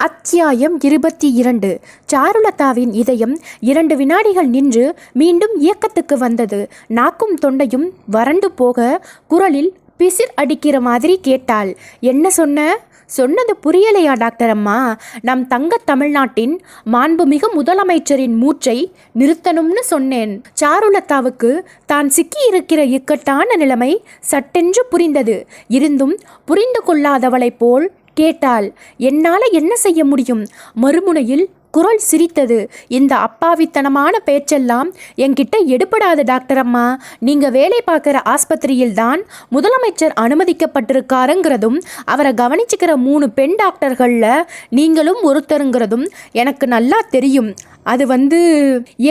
அத்தியாயம் 22. சாருலதாவின் இதயம் 2 வினாடிகள் நின்று மீண்டும் இயக்கத்துக்கு வந்தது. நாக்கும் தொண்டையும் வறண்டு போக குரலில் பிசிர் அடிக்கிற மாதிரி கேட்டாள். என்ன சொன்னது புரியலையா டாக்டர் அம்மா? நம் தங்க தமிழ்நாட்டின் மாண்புமிகு முதலமைச்சரின் மூச்சை நிறுத்தணும்னு சொன்னேன். சாருலதாவுக்கு தான் சிக்கி இருக்கிற இக்கட்டான நிலைமை சட்டென்று புரிந்தது. இருந்தும் புரிந்து கொள்ளாதவளைப் போல் கேட்டாள். என்னால் என்ன செய்ய முடியும்? மறுமுனையில் குரல் சிரித்தது. இந்த அப்பாவித்தனமான பேச்செல்லாம் என்கிட்ட எடுபடாது டாக்டர் அம்மா. நீங்க வேலை பார்க்குற ஆஸ்பத்திரியில் தான் முதலமைச்சர் அனுமதிக்கப்பட்டிருக்காருங்கிறதும் அவரை கவனிச்சுக்கிற 3 பெண் டாக்டர்களில் நீங்களும் ஒருத்தருங்கிறதும் எனக்கு நல்லா தெரியும். அது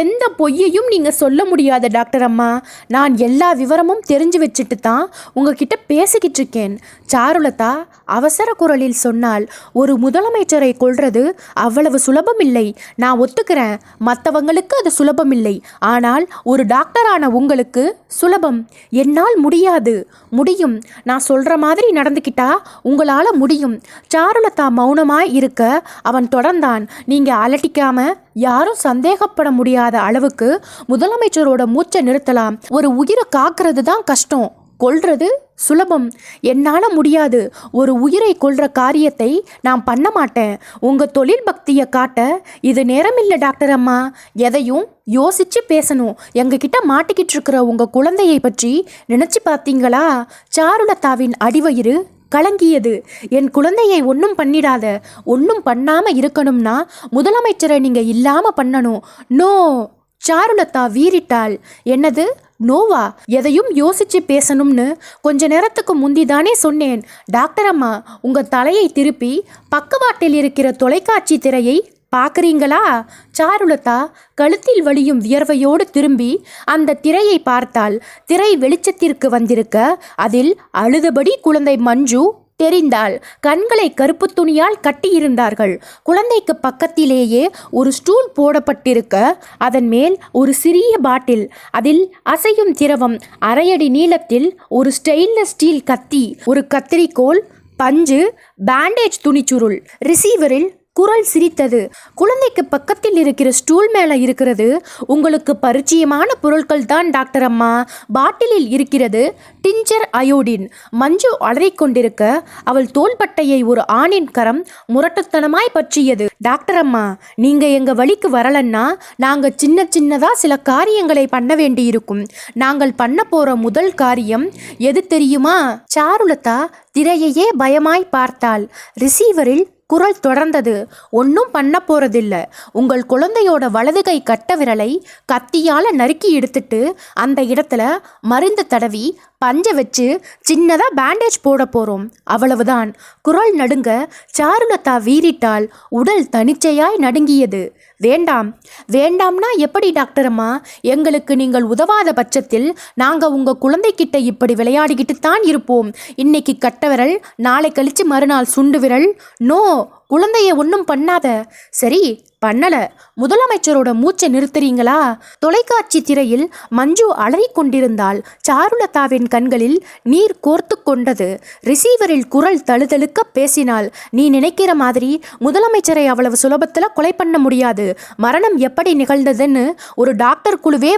எந்த பொய்யையும் நீங்கள் சொல்ல முடியாத டாக்டர் அம்மா. நான் எல்லா விவரமும் தெரிஞ்சு வச்சுட்டு தான் உங்ககிட்ட பேசிக்கிட்டு இருக்கேன். சாருலதா அவசர குரலில் சொன்னால், ஒரு முதலமைச்சரை கொல்றது அவ்வளவு சுலபம் இல்லை. நான் ஒத்துக்கிறேன், மற்றவங்களுக்கு அது சுலபம் இல்லை. ஆனால் ஒரு டாக்டரான உங்களுக்கு சுலபம். என்னால் முடியாது. முடியும். நான் சொல்கிற மாதிரி நடந்துக்கிட்டா உங்களால் முடியும். சாருலதா மௌனமாய் இருக்க அவன் தொடர்ந்தான். நீங்கள் அலட்டிக்காம யாரும் சந்தேகப்பட முடியாத அளவுக்கு முதலமைச்சரோட மூச்சை நிறுத்தலாம். ஒரு உயிரை காக்கிறது தான் கஷ்டம், கொல்றது சுலபம். என்னால் முடியாது. ஒரு உயிரை கொல்ற காரியத்தை நான் பண்ண மாட்டேன். உங்கள் தொழில் பக்தியை காட்ட இது நேரமில்லை டாக்டர் அம்மா. எதையும் யோசிச்சு பேசணும். எங்ககிட்ட மாட்டிக்கிட்டு இருக்கிற உங்கள் குழந்தையை பற்றி நினச்சி பார்த்தீங்களா? சாருலதாவின் அடிவயிறு கலங்கியது. என் குழந்தையை ஒன்றும் பண்ணிடாத. ஒன்றும் பண்ணாமல் இருக்கணும்னா முதலமைச்சரை நீங்கள் இல்லாமல் பண்ணணும். நோ! சாருலதா வீறிட்டாள். என்னது நோவா? எதையும் யோசிச்சு பேசணும்னு கொஞ்ச நேரத்துக்கு முந்திதானே சொன்னேன். டாக்டர் அம்மா, உங்கள் தலையை திருப்பி பக்கவாட்டில் இருக்கிற தொலைக்காட்சி திரையை பார்க்குறீங்களா? சாருலதா கழுத்தில் வலியும் வியர்வையோடு திரும்பி அந்த திரையை பார்த்தாள். திரை வெளிச்சத்திற்கு வந்திருக்க அதில் அழுதபடி குழந்தை மஞ்சு தெரிந்தாள். கண்களை கருப்பு துணியால் கட்டியிருந்தார்கள். குழந்தைக்கு பக்கத்திலேயே ஒரு ஸ்டூல் போடப்பட்டிருக்க அதன் மேல் ஒரு சிறிய பாட்டில், அதில் அசையும் திரவம், அரையடி நீளத்தில் ஒரு ஸ்டெயின்லெஸ் ஸ்டீல் கத்தி, ஒரு கத்திரிக்கோல், பஞ்சு, பேண்டேஜ் துணிச்சுருள். ரிசீவரில் குரல் சிரித்தது. குழந்தைக்கு பக்கத்தில் இருக்கிற ஸ்டூல் மேலே இருக்கிறது உங்களுக்கு பரிச்சயமான பொருட்கள் தான் டாக்டர் அம்மா. பாட்டிலில் இருக்கிறது டிஞ்சர் அயோடின். மஞ்சு அலறிக்கொண்டிருக்க அவள் தோள்பட்டையை ஒரு ஆணின் கரம் முரட்டுத்தனமாய் பற்றியது. டாக்டர் அம்மா, நீங்க எங்க வழிக்கு வரலன்னா நாங்க சின்னதா சில காரியங்களை பண்ண வேண்டியிருக்கும். நாங்கள் பண்ண போற முதல் காரியம் எது தெரியுமா? சாருலதா திரையையே பயமாய் பார்த்தாள். ரிசீவரில் குரல் தொடர்ந்தது. ஒன்றும் பண்ண போறதில்ல. உங்கள் குழந்தையோட வலது கை கட்ட விரலை கத்தியால் நறுக்கி எடுத்துட்டு அந்த இடத்துல மருந்து தடவி பஞ்சை வச்சு சின்னதா பேண்டேஜ் போட போறோம். அவ்வளவுதான். குரல் நடுங்க சாருலதா வீறிட்டாள். உடல் தனிச்சையாய் நடுங்கியது. வேண்டாம்னா எப்படி டாக்டர் அம்மா? எங்களுக்கு நீங்கள் உதவாத பட்சத்தில் நாங்கள் உங்கள் குழந்தைக்கிட்ட இப்படி விளையாடிக்கிட்டு தான் இருப்போம். இன்னைக்கு கட்ட விரல், நாளை கழிச்சு மறுநாள் சுண்டு விரல். நோ! குழந்தைய ஒன்றும் பண்ணாத. சரி, பண்ணல. முதலமைச்சரோட மூச்சை நிறுத்துறீங்களா? தொலைக்காட்சி திரையில் மஞ்சு அலறிக்கொண்டிருந்தாள். சாருலதாவின் கண்களில் நீர் கோர்த்து கொண்டது. ரிசீவரில் குரல் தழுதழுக்க பேசினாள். நீ நினைக்கிற மாதிரி முதலமைச்சரை அவ்வளவு சுலபத்தில் கொலை பண்ண முடியாது. மரணம் எப்படி நிகழ்ந்ததுன்னு ஒரு டாக்டர் குழுவே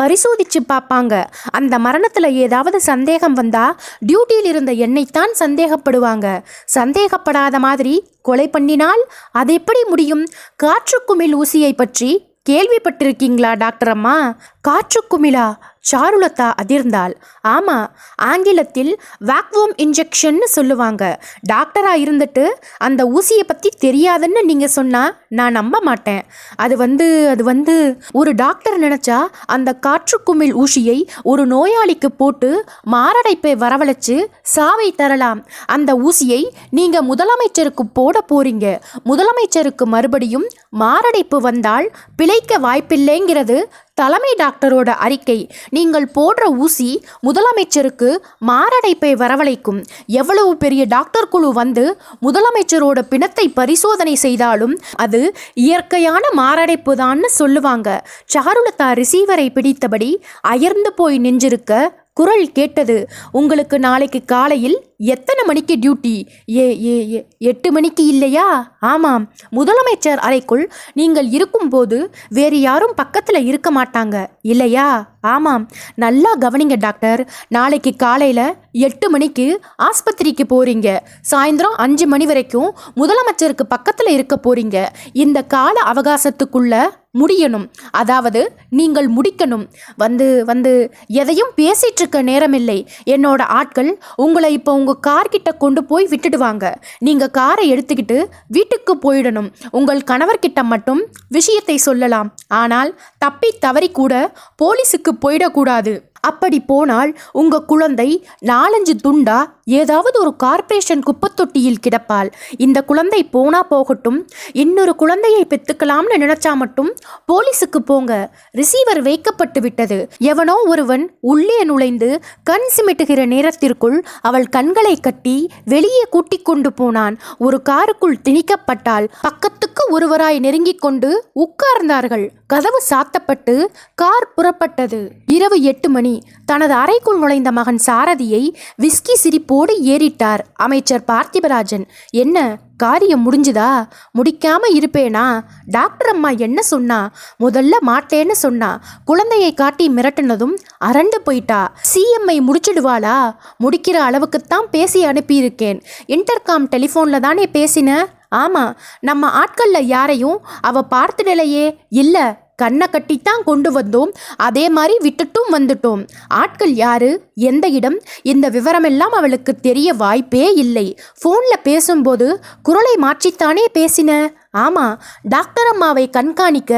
பரிசோதிச்சு பார்ப்பாங்க. அந்த மரணத்தில் ஏதாவது சந்தேகம் வந்தா டியூட்டியில் இருந்த என்னைத்தான் சந்தேகப்படுவாங்க. சந்தேகப்படாத மாதிரி கொலை பண்ணினால் அது எப்படி முடியும்? காற்றுக்குமிழ் ஊசியை பற்றி கேள்விப்பட்டிருக்கீங்களா டாக்டர் அம்மா? காற்றுக்குமிழா? சாருலதா அதிர்ந்தாள். ஆமாம், ஆங்கிலத்தில் வேக்யூம் இன்ஜெக்ஷன்னு சொல்லுவாங்க. டாக்டராக இருந்துட்டு அந்த ஊசியை பற்றி தெரியாதுன்னு நீங்கள் சொன்னால் நான் நம்ப மாட்டேன். அது ஒரு டாக்டர் நினச்சா அந்த காற்றுக்குமிழ் ஊசியை ஒரு நோயாளிக்கு போட்டு மாரடைப்பை வரவழைச்சு சாவை தரலாம். அந்த ஊசியை நீங்கள் முதலமைச்சருக்கு போட போறீங்க. முதலமைச்சருக்கு மறுபடியும் மாரடைப்பு வந்தால் பிழைக்க வாய்ப்பில்லைங்கிறது தலைமை டாக்டரோட அறிக்கை. நீங்கள் போடுற ஊசி முதலமைச்சருக்கு மாரடைப்பை வரவழைக்கும். எவ்வளவு பெரிய டாக்டர் குழு முதலமைச்சரோட பிணத்தை பரிசோதனை செய்தாலும் அது இயற்கையான மாரடைப்பு தான்னு சொல்லுவாங்க. சாருலதா ரிசீவரை பிடித்தபடி அயர்ந்து போய் நின்றிருக்க குரல் கேட்டது. உங்களுக்கு நாளைக்கு காலையில் எத்தனை மணிக்கு டியூட்டி? ஏ ஏ 8 மணிக்கு இல்லையா? ஆமாம். முதலமைச்சர் அறைக்குள் நீங்கள் இருக்கும்போது வேறு யாரும் பக்கத்தில் இருக்க மாட்டாங்க இல்லையா? ஆமாம். நல்லா கவனிங்க டாக்டர். நாளைக்கு காலையில் 8 மணிக்கு ஆஸ்பத்திரிக்கு போறீங்க. சாயந்தரம் 5 மணி வரைக்கும் முதலமைச்சருக்கு பக்கத்தில் இருக்க போறீங்க. இந்த கால அவகாசத்துக்குள்ள முடியணும். அதாவது நீங்கள் முடிக்கணும். வந்து வந்து எதையும் பேசிட்டு இருக்க நேரமில்லை. என்னோட ஆட்கள் உங்களை இப்போ உங்கள் கார்கிட்ட கொண்டு போய் விட்டுடுவாங்க. நீங்கள் காரை எடுத்துக்கிட்டு வீட்டுக்கு போயிடணும். உங்கள் கணவர்கிட்ட மட்டும் விஷயத்தை சொல்லலாம். ஆனால் தப்பி தவறி கூட போலீஸுக்கு போயிடக்கூடாது. அப்படி போனால் உங்க குழந்தை 4-5 துண்டா ஏதாவது ஒரு கார்ப்பரேஷன் குப்பத்தொட்டியில் கிடப்பாள். இந்த குழந்தை போனா போகட்டும், இன்னொரு குழந்தையை பெத்துக்கலாம்னு நினைச்சா மட்டும் போலீஸுக்கு போங்க. ரிசீவர் வைக்கப்பட்டு விட்டது. எவனோ ஒருவன் உள்ளே நுழைந்து கண் சிமிட்டுகிற நேரத்திற்குள் அவள் கண்களை கட்டி வெளியே கூட்டிக் கொண்டு போனான். ஒரு காருக்குள் திணிக்கப்பட்டாள். பக்கத்துக்கு ஒருவராய் நெருங்கிக் கொண்டு உட்கார்ந்தார்கள். கதவு சாத்தப்பட்டு கார் புறப்பட்டது. இரவு 8 மணி. தனது அறைக்குள் நுழைந்த மகன் சாரதியை விஸ்கி சிரிப்போடு ஏறிட்டார் அமைச்சர் பார்த்திபராஜன். என்ன காரியம் முடிஞ்சுதா? முடிக்காம இருப்பேனா? டாக்டர் அம்மா என்ன சொன்னா? முதல்ல மாட்டேன்னு சொன்னா. குழந்தையை காட்டி மிரட்டினதும் அரண்டு போயிட்டா. சிஎம்ஐ முடிச்சிடுவாளா? முடிக்கிற அளவுக்குத்தான் பேசி அனுப்பியிருக்கேன். இன்டர்காம் டெலிஃபோன்ல தானே பேசின. ஆமா, நம்ம ஆட்கள்ல யாரையும் அவ பார்த்துடலையே. இல்ல, கண்ணை கட்டித்தான் கொண்டு வந்தோம். அதே மாதிரி விட்டுட்டும் வந்துட்டோம். ஆட்கள் யாரு, எந்த இடம், இந்த விவரமெல்லாம் அவளுக்கு தெரிய வாய்ப்பே இல்லை. ஃபோன்ல பேசும்போது குரலை மாற்றித்தானே பேசின. ஆமா, டாக்டர் அம்மாவை கண்காணிக்க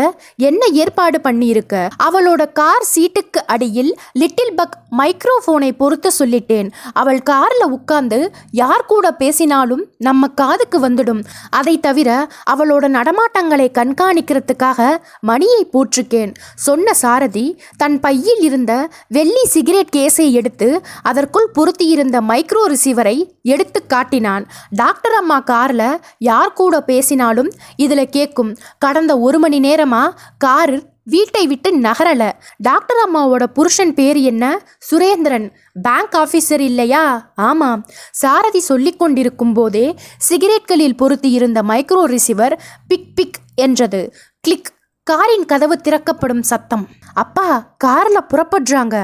என்ன ஏற்பாடு பண்ணியிருக்க? அவளோட கார் சீட்டுக்கு அடியில் லிட்டில் பக் மைக்ரோஃபோனை பொருத்த சொல்லிட்டேன். அவள் கார்ல உட்கார்ந்து யார் கூட பேசினாலும் நம்ம காதுக்கு வந்துடும். அதை தவிர அவளோட நடமாட்டங்களை கண்காணிக்கிறதுக்காக மணியை போட்டிருக்கேன். சொன்ன சாரதி தன் பையில் இருந்த வெள்ளி சிகரெட் கேஸை எடுத்து அதற்குள் பொருத்தியிருந்த மைக்ரோ ரிசீவரை எடுத்து காட்டினான். டாக்டர் அம்மா கார்ல யார் கூட பேசினாலும் இதுல கேட்கும். கடந்த 1 மணி நேரமா கார் வீட்டை விட்டு நகரல. டாக்டர் அம்மாவோட புருஷன் பேர் என்ன? சுரேந்திரன். பேங்க் ஆபீசர் இல்லையா? ஆமாம். சாரதி சொல்லிக் கொண்டிருக்கும் போதே சிகரெட்களில் பொருத்தி இருந்த மைக்ரோ ரிசீவர் பிக் பிக் என்றது. கிளிக். காரின் கதவு திறக்கப்படும் சத்தம். அப்பா, கார்ல புறப்படுறாங்க.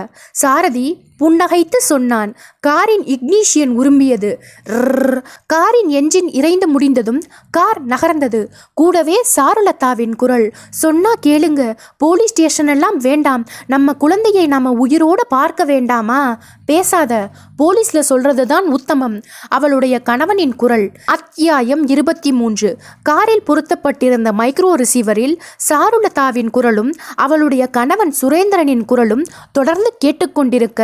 சாரதி புன்னகைத்து சொன்னான். காரின் இக்னிஷியன் உரும்பியது. காரின் என்ஜின் இறைந்து முடிந்ததும் கார் நகர்ந்தது. கூடவே சாருலதாவின் குரல். சொன்னா கேளுங்க, போலீஸ் ஸ்டேஷன் எல்லாம் வேண்டாம். நம்ம குழந்தையை நாம உயிரோட பார்க்க வேண்டாமா? பேசாத, போலீஸ்ல சொல்றதுதான் உத்தமம். அவளுடைய கணவனின் குரல். அத்தியாயம் 23. காரில் பொருத்தப்பட்டிருந்த மைக்ரோ ரிசீவரில் சாருலதாவின் குரலும் அவளுடைய கணவன் சுரேந்திரனின் குரலும் தொடர்ந்து கேட்டுக்கொண்டிருக்க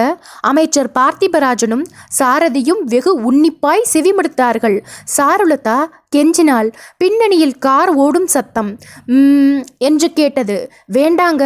அமைச்சர் பார்த்திபராஜனும் சாரதியும் வெகு உன்னிப்பாய் செவிமடுத்தார்கள். சாருலதா கெஞ்சினாள். பின்னணியில் கார் ஓடும் சத்தம் என்று கேட்டது. வேண்டாங்க,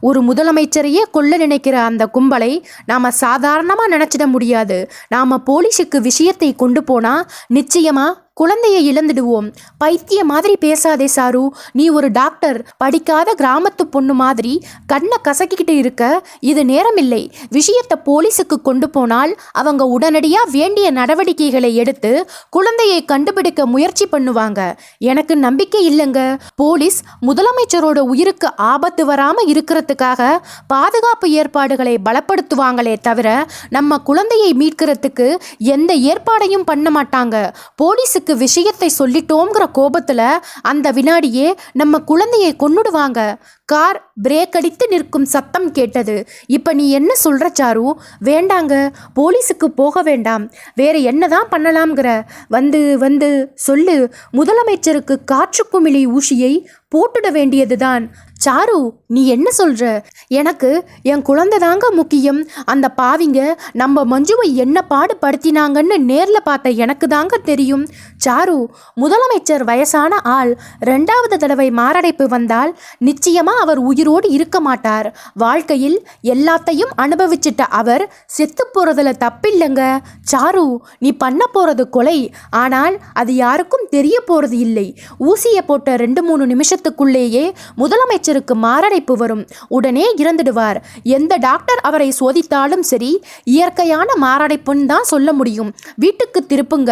ஒரு முதலமைச்சரையே கொல்ல நினைக்கிற அந்த கும்பலை நாம சாதாரணமா நினைச்சிட முடியாது. நாம போலீஸுக்கு விஷயத்தை கொண்டு போனா நிச்சயமா குழந்தையை இழந்துடுவோம். பைத்திய மாதிரி பேசாதே சாரு. நீ ஒரு டாக்டர், படிக்காத கிராமத்து பொண்ணு மாதிரி கண்ணை கசக்கிக்கிட்டு இருக்க. இது நேரமில்லை. விஷயத்தை போலீஸுக்கு கொண்டு போனால் அவங்க உடனடியா வேண்டிய நடவடிக்கைகளை எடுத்து குழந்தையை கண்டுபிடிக்க முயற்சி பண்ணுவாங்க. எனக்கு நம்பிக்கை இல்லைங்க. போலீஸ் முதலமைச்சரோட உயிருக்கு ஆபத்து வராம இருக்கிறதுக்காக பாதுகாப்பு ஏற்பாடுகளை பலப்படுத்துவாங்களே தவிர நம்ம குழந்தையை மீட்கிறதுக்கு எந்த ஏற்பாடையும் பண்ண மாட்டாங்க. போலீஸுக்கு விஷயத்தை சொல்லிட்டோங்கிற கோபத்துல அந்த வினாடியே நம்ம குழந்தையை கொன்னுடுவாங்க. கார் பிரேக் அடித்து நிற்கும் சத்தம் கேட்டது. இப்ப நீ என்ன சொல்ற சாரு? வேண்டாங்க, போலீஸுக்கு போக வேண்டாம். வேற என்னதான் பண்ணலாம்ங்கிற? வந்து சொல்லு. முதலமைச்சருக்கு காற்று குமிழி ஊசியை போட்டுட வேண்டியதுதான். சாரு, நீ என்ன சொல்ற? எனக்கு என் குழந்தை தாங்க முக்கியம். அந்த பாவிங்க நம்ம மஞ்சுவை என்ன பாடுபடுத்தினாங்கன்னு நேர்ல பார்த்த எனக்கு தாங்க தெரியும். சாரு, முதலமைச்சர் வயசான ஆள். 2வது தடவை மாரடைப்பு வந்தால் நிச்சயமா அவர் உயிரோடு இருக்க மாட்டார். வாழ்க்கையில் எல்லாத்தையும் அனுபவிச்சிட்ட அவர் செத்து போறதுல தப்பில்லைங்க. சாரு, நீ பண்ண போறது கொலை. ஆனால் அது யாருக்கும் தெரிய போறது இல்லை. ஊசியை போட்ட 2-3 நிமிஷத்துக்குள்ளேயே முதலமைச்சர் முதலமைச்சருக்கு மாரடைப்பு வரும், உடனே இறந்துடுவார். எந்த டாக்டர் அவரை சோதித்தாலும் சரி, இயற்கையான மாரடைப்புன்னு தான் சொல்ல முடியும். வீட்டுக்கு திருப்புங்க,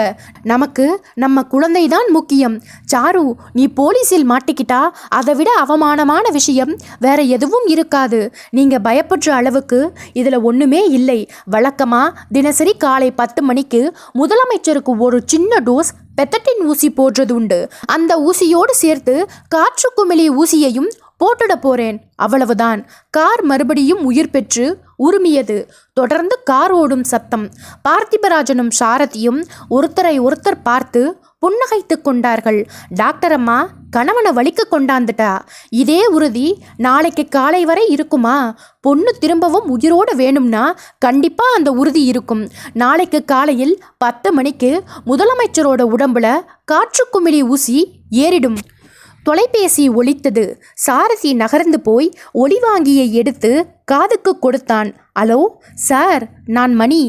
நமக்கு நம்ம குழந்தைதான் முக்கியம். சாரு, நீ போலீஸில் மாட்டிக்கிட்டா அதை விட அவமானமான விஷயம் வேற எதுவும் இருக்காது. நீங்க பயப்படுற அளவுக்கு இதுல ஒண்ணுமே இல்லை. வழக்கமா தினசரி காலை 10 மணிக்கு முதலமைச்சருக்கு ஒரு சின்ன டோஸ் பெத்தட்டின் ஊசி போடுறது உண்டு. அந்த ஊசியோடு சேர்த்து காற்று குமிழி ஊசியையும் போட்டுட போறேன், அவ்வளவுதான். கார் மறுபடியும் உயிர் பெற்று உருமியது. தொடர்ந்து கார் ஓடும் சத்தம். பார்த்திபராஜனும் சாரதியும் ஒருத்தரை ஒருத்தர் பார்த்து புன்னகைத்து கொண்டார்கள். டாக்டர் அம்மா கணவனை வலிக்கு கொண்டாந்துட்டா. இதே உறுதி நாளைக்கு காலை வரை இருக்குமா? பொண்ணு திரும்பவும் உயிரோடு வேணும்னா கண்டிப்பா அந்த உறுதி இருக்கும். நாளைக்கு காலையில் 10 மணிக்கு முதலமைச்சரோட உடம்புல காற்று குமிழி ஊசி ஏறிடும். தொலைபேசி ஒலித்தது. சாரதி நகர்ந்து போய் ஒலிவாங்கியை எடுத்து காதுக்கு கொடுத்தான். ஹலோ சார், நான் மணி.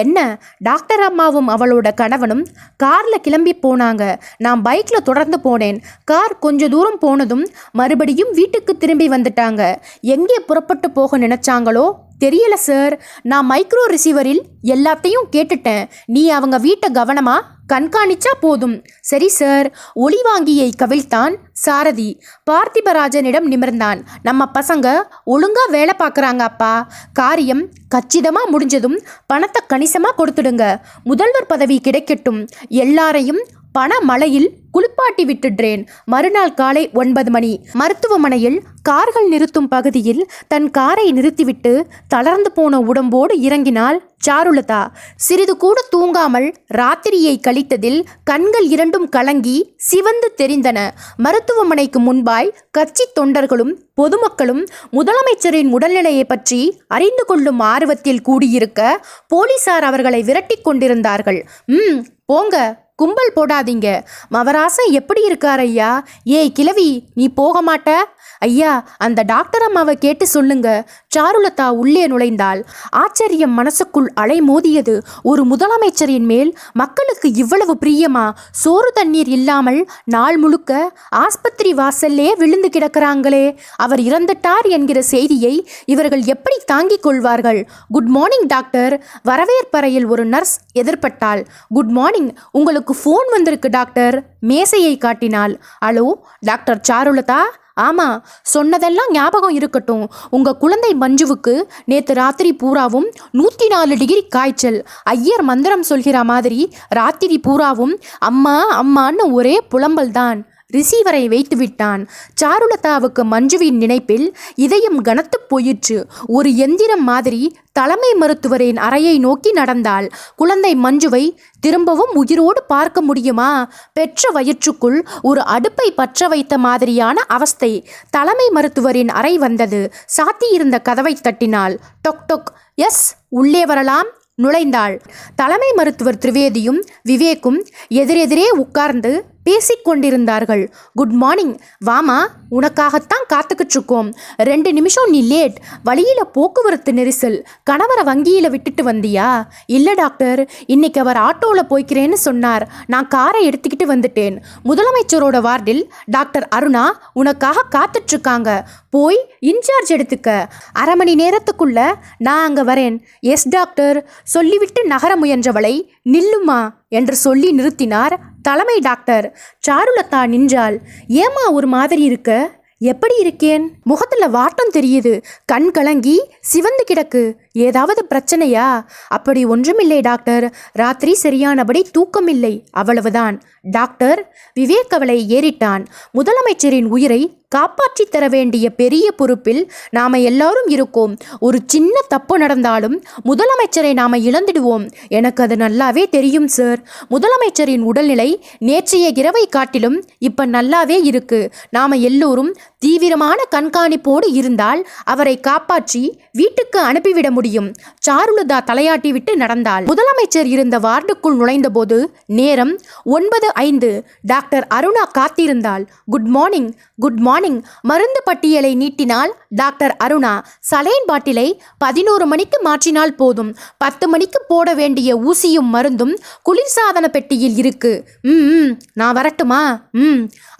என்ன? டாக்டர் அம்மாவும் அவளோட கணவனும் காரில் கிளம்பி போனாங்க. நான் பைக்கில் தொடர்ந்து போனேன். கார் கொஞ்ச தூரம் போனதும் மறுபடியும் வீட்டுக்கு திரும்பி வந்துட்டாங்க. எங்கே புறப்பட்டு போக நினைச்சாங்களோ தெரியல சார். நான் மைக்ரோ ரிசீவரில் எல்லாத்தையும் கேட்டுட்டேன். நீ அவங்க வீட்டை கவனமா கண்காணிச்சா போதும். சரி சார். ஒலிவாங்கியை கவிழ்த்தான் சாரதி. பார்த்திபராஜனிடம் நிமிர்ந்தான். நம்ம பசங்க ஒழுங்கா வேலை பார்க்குறாங்க அப்பா. காரியம் கச்சிதமா முடிஞ்சதும் பணத்தை கணிசமா கொடுத்துடுங்க. முதல்வர் பதவி கிடைக்கட்டும். எல்லாரையும் பண மழையில் குளிப்பாட்டி விட்டுடுறேன். மறுநாள் காலை 9 மணி. மருத்துவமனையில் கார்கள் நிறுத்தும் பகுதியில் தன் காரை நிறுத்திவிட்டு தளர்ந்து போன உடம்போடு இறங்கினாள் சாருலதா. சிறிது கூட தூங்காமல் ராத்திரியை கழித்ததில் கண்கள் இரண்டும் கலங்கி சிவந்து தெரிந்தன. மருத்துவமனைக்கு முன்பாய் கட்சி தொண்டர்களும் பொதுமக்களும் முதலமைச்சரின் உடல்நிலையை பற்றி அறிந்து கொள்ளும் ஆர்வத்தில் கூடியிருக்க போலீசார் அவர்களை விரட்டி கொண்டிருந்தார்கள். போங்க, கும்பல் போடாதீங்க. மவராசன் எப்படி இருக்கார் ஐயா? ஏய் கிழவி, நீ போக மாட்ட? ஐயா, அந்த டாக்டர் அம்மாவை கேட்டு சொல்லுங்க. சாருலதா உள்ளே நுழைந்தாள். ஆச்சரியம் மனசுக்குள் அலை மோதியது. ஒரு முதலமைச்சரின் மேல் மக்களுக்கு இவ்வளவு பிரியமா? சோறு தண்ணீர் இல்லாமல் நாள் முழுக்க ஆஸ்பத்திரி வாசல்லே விழுந்து கிடக்கிறாங்களே. அவர் இறந்துட்டார் என்கிற செய்தியை இவர்கள் எப்படி தாங்கிக் கொள்வார்கள்? Good morning doctor. வரவேற்பறையில் ஒரு நர்ஸ் எதிர்பட்டாள். குட் மார்னிங், உங்களுக்கு ஃபோன் வந்திருக்கு டாக்டர். மேசையை காட்டினாள். Hello doctor Charulatha? ஆமா, சொன்னதெல்லாம் ஞாபகம் இருக்கட்டும். உங்க குழந்தை மஞ்சுவுக்கு நேத்து ராத்திரி பூராவும் 104 டிகிரி காய்ச்சல். ஐயர் மந்திரம் சொல்கிற மாதிரி ராத்திரி பூராவும் அம்மா அம்மான்னு ஒரே புலம்பல் தான். ரிசீவரை வைத்து விட்டான். சாருலதாவுக்கு மஞ்சுவின் நினைப்பில் இதயம் கனத்து போயிற்று. ஒரு எந்திரம் மாதிரி தலைமை மருத்துவரின் அறையை நோக்கி நடந்தாள். குழந்தை மஞ்சுவை திரும்பவும் உயிரோடு பார்க்க முடியுமா? பெற்ற வயிற்றுக்குள் ஒரு அடுப்பை பற்ற வைத்த மாதிரியான அவஸ்தை. தலைமை மருத்துவரின் அறை வந்தது. சாத்தியிருந்த கதவை தட்டினாள். டொக் டொக். எஸ், உள்ளே வரலாம். நுழைந்தாள். தலைமை மருத்துவர் திரிவேதியும் விவேக்கும் எதிரெதிரே உட்கார்ந்து பேசிக்கொண்டிருந்தார்கள். Good morning. வாமா, உனக்காகத்தான் காத்துக்கிட்டு இருக்கோம். 2 நிமிஷம் நீ லேட். வழியில போக்குவரத்து நெரிசல். கணவரை வங்கியில விட்டுட்டு வந்தியா? இல்லை டாக்டர், இன்னைக்கு அவர் ஆட்டோவில் போய்க்கிறேன்னு சொன்னார். நான் காரை எடுத்துக்கிட்டு வந்துட்டேன். முதலமைச்சரோட வார்டில் டாக்டர் அருணா உனக்காக காத்துட்டு இருக்காங்க. போய் இன்சார்ஜ் எடுத்துக்க. 1/2 மணி நேரத்துக்குள்ள நான் அங்கே வரேன். Yes doctor. சொல்லிவிட்டு நகர முயன்றவளை நில்லுமா என்று சொல்லி நிறுத்தினார் தலைமை டாக்டர். சாருலதா நின்றாள். ஏமா ஒரு மாதிரி இருக்க? எப்படி இருக்கேன்? முகத்துல வாட்டம் தெரியுது. கண் கலங்கி சிவந்து கிடக்கு. ஏதாவது பிரச்சனையா? அப்படி ஒன்றுமில்லை டாக்டர். ராத்திரி சரியானபடி தூக்கமில்லை, அவ்வளவுதான். டாக்டர். விவேக் அவளை ஏறிட்டான். முதலமைச்சரின் உயிரை காப்பாற்றி தர வேண்டிய பெரிய பொறுப்பில் நாம எல்லாரும் இருக்கோம். ஒரு சின்ன தப்பு நடந்தாலும் முதலமைச்சரை நாம இழந்துடுவோம். எனக்கு அது நல்லாவே தெரியும் சார். முதலமைச்சரின் உடல்நிலை நேற்றைய இரவை காட்டிலும் இப்ப நல்லாவே இருக்கு. நாம எல்லோரும் தீவிரமான கண்காணிப்போடு இருந்தால் அவரை காப்பாற்றி வீட்டுக்கு அனுப்பிவிட முடியும். முடியும். சாருலதா தலையாட்டி விட்டு நடந்தாள். முதலமைச்சர் இருந்த வார்டுக்குள் நுழைந்தபோது நேரம் 9:05. டாக்டர் அருணா காத்திருந்தாள். Good morning, good morning. மருந்து பட்டியலை நீட்டினாள் டாக்டர் அருணா. சலைன் பாட்டிலை 11 மணிக்கு மாற்றினால் போதும். 10 மணிக்கு போட வேண்டிய ஊசியும் மருந்தும் குளிர்சாதன பெட்டியில் இருக்கு. நான் வரட்டுமா?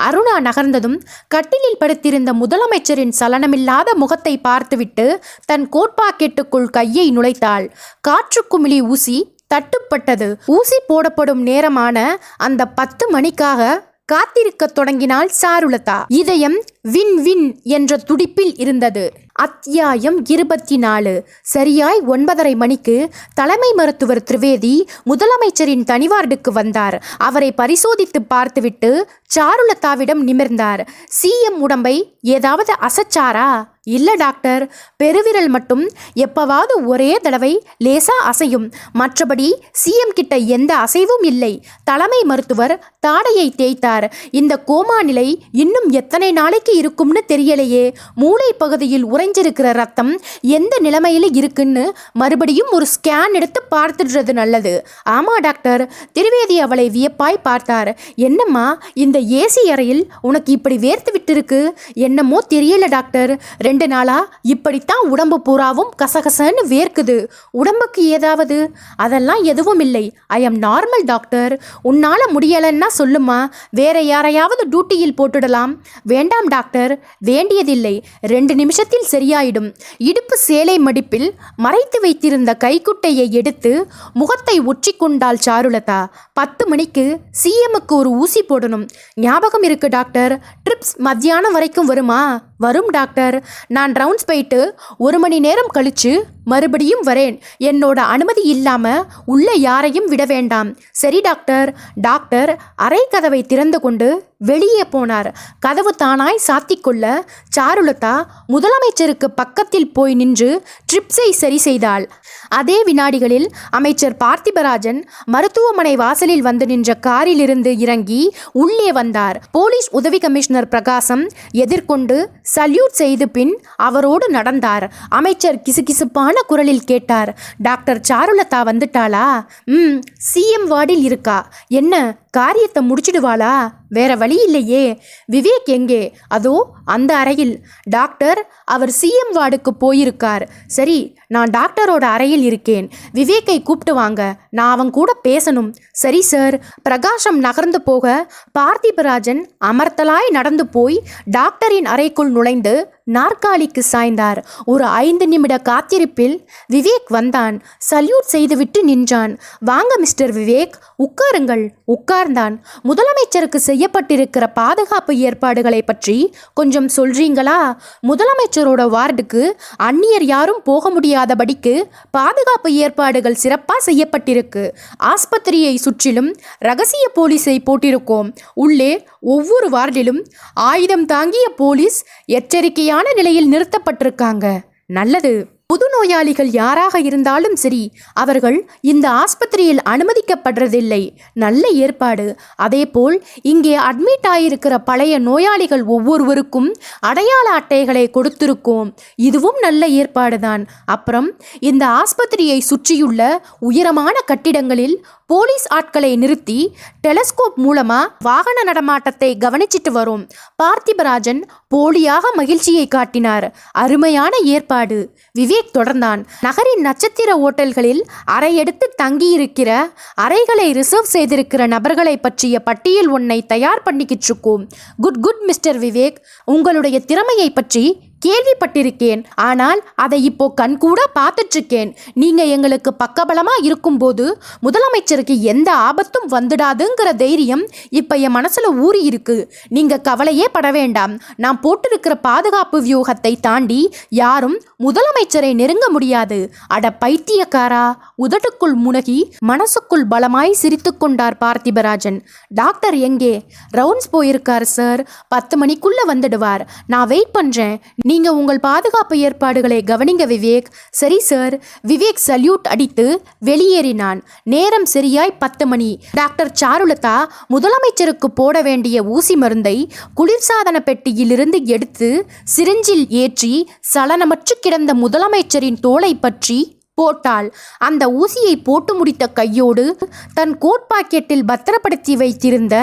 அருணா நகர்ந்ததும் கட்டிலில் படுத்திருந்த முதலமைச்சரின் சலனமில்லாத முகத்தை பார்த்துவிட்டு தன் கோட்பாக்கெட்டுக்குள் கையை நுழைத்தாள். காற்றுக்குமிழி ஊசி தட்டுப்பட்டது. ஊசி போடப்படும் நேரமான அந்த 10 மணிக்காக காத்திருக்க தொடங்கினாள் சாருலதா. இதயம் வின் வின் என்ற துடிப்பில் இருந்தது. அத்தியாயம் 24. சரியாய் 9:30 மணிக்கு தலைமை மருத்துவர் திரிவேதி முதலமைச்சரின் தனிவார்டுக்கு வந்தார். அவரை பரிசோதித்து பார்த்துவிட்டு சாருலதாவிடம் நிமிர்ந்தார். சிஎம் உடம்பை ஏதாவது அசைச்சாரா? இல்ல டாக்டர், பெருவிரல் மட்டும் எப்பவாவது ஒரே தடவை லேசா அசையும். மற்றபடி சிஎம் கிட்ட எந்த அசைவும் இல்லை. தலைமை மருத்துவர் தாடையை தேய்த்தார். இந்த கோமா நிலை இன்னும் எத்தனை நாளைக்கு இருக்கும்னு தெரியலையே. மூளை பகுதியில் உறைஞ்சிருக்கிற ரத்தம் எந்த நிலைமையில இருக்குன்னு மறுபடியும் ஒரு ஸ்கேன் எடுத்து பார்த்துடுறது நல்லது. ஆமா டாக்டர். திரிவேதி அவளை வியப்பாய் பார்த்தார். என்னம்மா, இந்த ஏசி அறையில் உனக்கு இப்படி வேர்த்து விட்டு இருக்கு? என்னமோ தெரியல டாக்டர், 2 நாளா இப்படித்தான் உடம்பு பூராவும் கசகசன்னு வேர்க்குது. உடம்புக்கு ஏதாவது? அதெல்லாம் எதுவும் இல்லை. I am normal doctor. உன்னால முடியலன்னா சொல்லுமா, வேற யாரையாவது டியூட்டியில் போட்டுடலாம். வேண்டாம் டாக்டர், வேண்டியதில்லை. 2 நிமிஷத்தில் சரியாயிடும். இடுப்பு சேலை மடிப்பில் மறைத்து வைத்திருந்த கைக்குட்டையை எடுத்து முகத்தை ஒற்றி கொண்டாள் சாருலதா. 10 மணிக்கு சிஎம்முக்கு ஒரு ஊசி போடணும். ஞாபகம் இருக்கு டாக்டர். ட்ரிப்ஸ் மத்தியானம் வரைக்கும் வருமா? வரும் டாக்டர். நான் ரவுண்ட்ஸ் போயிட்டு 1 மணி நேரம் கழிச்சு மறுபடியும் வரேன். என்னோட அனுமதி இல்லாம உள்ள யாரையும் விட வேண்டாம். சரி டாக்டர். டாக்டர் அறை கதவை திறந்து கொண்டு வெளியே போனார். கதவு தானாய் சாத்திக்கொள்ள சாருலதா முதலமைச்சருக்கு பக்கத்தில் போய் நின்று ட்ரிப்ஸை சரி செய்தாள். அதே வினாடிகளில் அமைச்சர் பார்த்திபராஜன் மருத்துவமனை வாசலில் வந்து நின்ற காரிலிருந்து இறங்கி உள்ளே வந்தார். போலீஸ் உதவி கமிஷனர் பிரகாசம் எதிர்கொண்டு சல்யூட் செய்து பின் அவரோடு நடந்தார். அமைச்சர் கிசுகிசுப்பான குரலில் கேட்டார், டாக்டர் சாருலதா வந்துட்டாளா? சிஎம் வார்டில் இருக்கா. என்ன காரியத்தை முடிச்சிடுவாளா? வேற வழி இல்லையே. விவேக் எங்கே? அதோ அந்த அறையில். டாக்டர், அவர் சிஎம் வார்டுக்கு போயிருக்கார். சரி, நான் டாக்டரோட அறையில் இருக்கேன். விவேக்கை கூப்பிட்டு வாங்க, நான் அவன் கூட பேசணும். சரி சார். பிரகாஷம் நகர்ந்து போக பார்த்திபராஜன் அமர்த்தலாய் நடந்து போய் டாக்டரின் அறைக்குள் நுழைந்து நாற்காலிக்கு சாய்ந்தார். ஒரு 5 நிமிட காத்திருப்பில் விவேக் வந்தான். சல்யூட் செய்துவிட்டு நின்றான். வாங்க மிஸ்டர் விவேக், உட்காருங்கள். உட்கார்ந்தான். முதலமைச்சருக்கு செய்யப்பட்டிருக்கிற பாதுகாப்பு ஏற்பாடுகளை பற்றி கொஞ்சம் சொல்றீங்களா? முதலமைச்சரோட வார்டுக்கு அந்நியர் யாரும் போக முடியாதபடிக்கு பாதுகாப்பு ஏற்பாடுகள் சிறப்பாக செய்யப்பட்டிருக்கு. ஆஸ்பத்திரியை சுற்றிலும் ரகசிய போலீஸை போட்டிருக்கோம். உள்ளே ஒவ்வொரு வார்டிலும் ஆயுதம் தாங்கிய போலீஸ் எச்சரிக்கையான நிலையில் நிறுத்தப்பட்டிருக்காங்க. நல்லது. புது நோயாளிகள் யாராக இருந்தாலும் சரி, அவர்கள் இந்த ஆஸ்பத்திரியில் அனுமதிக்கப்படுறதில்லை. நல்ல ஏற்பாடு. அதேபோல் இங்கே அட்மிட் ஆகியிருக்கிற பழைய நோயாளிகள் ஒவ்வொருவருக்கும் அடையாள அட்டைகளை கொடுத்திருக்கோம். இதுவும் நல்ல ஏற்பாடுதான். அப்புறம் இந்த ஆஸ்பத்திரியை சுற்றியுள்ள உயரமான கட்டிடங்களில் போலீஸ் ஆட்களை நிறுத்தி டெலஸ்கோப் மூலமா வாகன நடமாட்டத்தை கவனிச்சிட்டு வரும். பார்த்திபராஜன் போலியாக மகிழ்ச்சியை காட்டினார். அருமையான ஏற்பாடு. விவேக் தொடர்ந்தான். நகரின் நட்சத்திர ஓட்டல்களில் அறையெடுத்து தங்கியிருக்கிற, அறைகளை ரிசர்வ் செய்திருக்கிற நபர்களை பற்றிய பட்டியல் ஒன்றை தயார் பண்ணிக்கிட்டு இருக்கோம். குட் குட் மிஸ்டர் விவேக், உங்களுடைய திறமையை பற்றி கேள்விப்பட்டிருக்கேன். ஆனால் அதை இப்போ கண்கூட பார்த்துட்டு இருக்கேன். நீங்க எங்களுக்கு பக்கபலமா இருக்கும்போது முதலமைச்சருக்கு எந்த ஆபத்தும் வந்துடாதுங்கிற தைரியம் இப்ப என் மனசுல ஊறி இருக்கு. நீங்க கவலையே பட வேண்டாம். நான் போட்டிருக்கிற பாதுகாப்பு வியூகத்தை தாண்டி யாரும் முதலமைச்சரை நெருங்க முடியாது. அட பைத்தியக்காரா! உதட்டுக்குள் முனகி மனசுக்குள் பலமாய் சிரித்து கொண்டார் பார்த்திபராஜன். டாக்டர் எங்கே? ரவுண்ட்ஸ் போயிருக்காரு சார். 10 மணிக்குள்ள வந்துடுவார். நான் வெயிட் பண்றேன். நீங்க உங்கள் பாதுகாப்பு ஏற்பாடுகளை கவனிங்க விவேக். சரி சார். விவேக் சல்யூட் அடித்து வெளியேறினான். நேரம் சரியாய் 10 மணி. டாக்டர் சாருலதா முதலமைச்சருக்கு போட வேண்டிய ஊசி மருந்தை குளிர்சாதன பெட்டியிலிருந்து எடுத்து சிரிஞ்சில் ஏற்றி சலனமற்று கிடந்த முதலமைச்சரின் தோளை பற்றி போட்டாள். அந்த ஊசியை போட்டு முடித்த கையோடு தன் கோட் பாக்கெட்டில் பத்திரப்படுத்தி வைத்திருந்த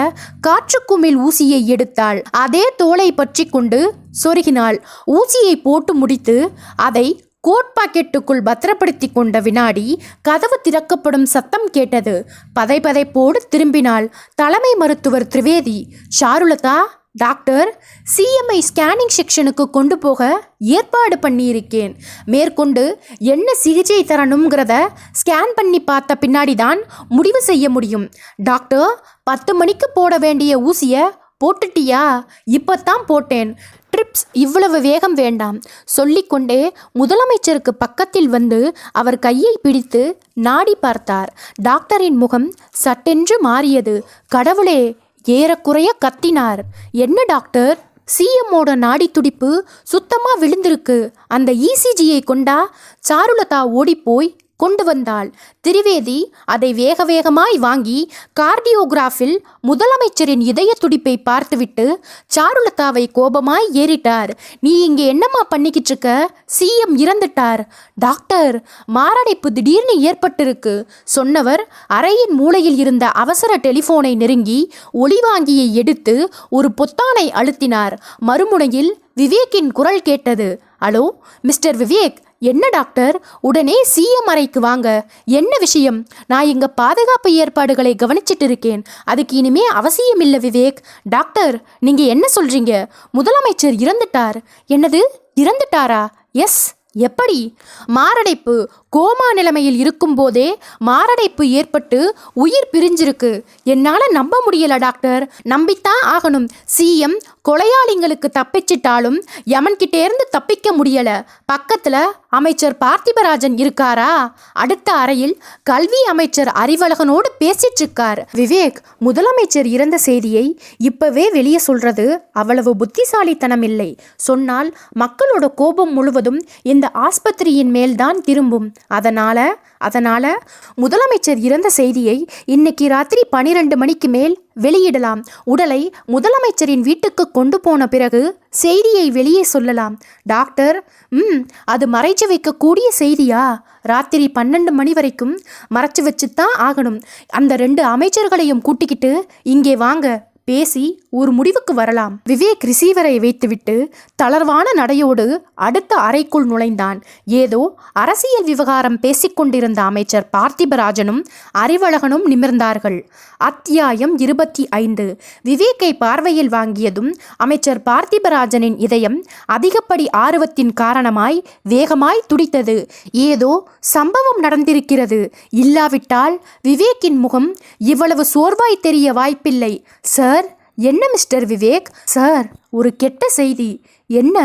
காற்றுக்குமிழ் ஊசியை எடுத்தாள். அதே தோலை பற்றி கொண்டு சொருகினாள். ஊசியை போட்டு முடித்து அதை கோட் பாக்கெட்டுக்குள் பத்திரப்படுத்தி கொண்ட வினாடி கதவு திறக்கப்படும் சத்தம் கேட்டது. பதைபதைப்போடு திரும்பினாள். தலைமை மருத்துவர் திரிவேதி. சாருலதா, டாக்டர், சிஎம்ஐ ஸ்கேனிங் செக்ஷனுக்கு கொண்டு போக ஏற்பாடு பண்ணியிருக்கேன். மேற்கொண்டு என்ன சிகிச்சை தரணுங்கிறத ஸ்கேன் பண்ணி பார்த்த பின்னாடி தான் முடிவு செய்ய முடியும். டாக்டர், 10 மணிக்கு போட வேண்டிய ஊசியை போட்டுட்டியா? இப்போத்தான் போட்டேன். ட்ரிப்ஸ் இவ்வளவு வேகம் வேண்டாம். சொல்லிக்கொண்டே முதலமைச்சருக்கு பக்கத்தில் வந்து அவர் கையை பிடித்து நாடி பார்த்தார். டாக்டரின் முகம் சட்டென்று மாறியது. கடவுளே, ஏறக்குறைய கத்தினார். என்ன டாக்டர்? சிஎம்மோட நாடி துடிப்பு சுத்தமா விழுந்திருக்கு. அந்த இசிஜியை கொண்டா? சாருலதா ஓடிப்போய் கொண்டு வந்தாள். திரிவேதி அதை வேக வேகமாய் வாங்கி கார்டியோகிராஃபில் முதலமைச்சரின் இதய துடிப்பை பார்த்துவிட்டு சாருலதாவை கோபமாய் ஏறிட்டார். நீ இங்கே என்னம்மா பண்ணிக்கிட்டு இருக்க? சிஎம் இறந்துட்டார். டாக்டர், மாரடைப்பு திடீர்னு ஏற்பட்டிருக்கு சொன்னவர் அறையின் மூலையில் இருந்த அவசர டெலிஃபோனை நெருங்கி ஒளிவாங்கியை எடுத்து ஒரு பொத்தானை அழுத்தினார். மறுமுனையில் விவேக்கின் குரல் கேட்டது. Hello mister Vivek. என்ன டாக்டர்? உடனே சிஎம் அறைக்கு வாங்க. என்ன விஷயம்? நான் இங்க பாதுகாப்பு ஏற்பாடுகளை கவனிச்சிட்டு இருக்கேன். அதுக்கு இனிமே அவசியம் இல்லை விவேக். டாக்டர், நீங்க என்ன சொல்றீங்க? முதலமைச்சர் இறந்துட்டார். என்னது, இறந்துட்டாரா? எஸ். எப்படி? மாரடைப்பு. கோமா நிலைமையில் இருக்கும் போதே மாரடைப்பு ஏற்பட்டு உயிர் பிரிஞ்சிருக்கு. என்னால் நம்ப முடியல டாக்டர். நம்பித்தான் ஆகணும். சிஎம் கொலையாளிங்களுக்கு தப்பிச்சிட்டாலும் யமன்கிட்டேருந்து தப்பிக்க முடியல. பக்கத்தில் அமைச்சர் பார்த்திபராஜன் இருக்காரா? அடுத்த அறையில் கல்வி அமைச்சர் அறிவழகனோடு பேசிட்டு இருக்கார். விவேக், முதலமைச்சர் இறந்த செய்தியை இப்பவே வெளியே சொல்றது அவ்வளவு புத்திசாலித்தனம் இல்லை. சொன்னால் மக்களோட கோபம் முழுவதும் இந்த ஆஸ்பத்திரியின் மேல்தான் திரும்பும். அதனால முதலமைச்சர் இறந்த செய்தியை இன்னைக்கு ராத்திரி 12 மணிக்கு மேல் வெளியிடலாம். உடலை முதலமைச்சரின் வீட்டுக்கு கொண்டு போன பிறகு செய்தியை வெளியே சொல்லலாம். டாக்டர், அது மறைச்சு வைக்கக்கூடிய செய்தியா? ராத்திரி 12 மணி வரைக்கும் மறைச்சு வச்சுத்தான் ஆகணும். அந்த 2 அமைச்சர்களையும் கூட்டிக்கிட்டு இங்கே வாங்க. பேசி ஒரு முடிவுக்கு வரலாம். விவேக் ரிசீவரை வைத்துவிட்டு தளர்வான நடையோடு அடுத்த அறைக்குள் நுழைந்தான். ஏதோ அரசியல் விவகாரம் பேசிக்கொண்டிருந்த அமைச்சர் பார்த்திபராஜனும் அறிவழகனும் நிமிர்ந்தார்கள். அத்தியாயம் 25. விவேக்கை பார்வையில் வாங்கியதும் அமைச்சர் பார்த்திபராஜனின் இதயம் அதிகப்படி ஆர்வத்தின் காரணமாய் வேகமாய் துடித்தது. ஏதோ சம்பவம் நடந்திருக்கிறது. இல்லாவிட்டால் விவேக்கின் முகம் இவ்வளவு சோர்வாய் தெரிய வாய்ப்பில்லை. சார், என்ன மிஸ்டர் விவேக்? சார், ஒரு கெட்ட செய்தி. என்ன?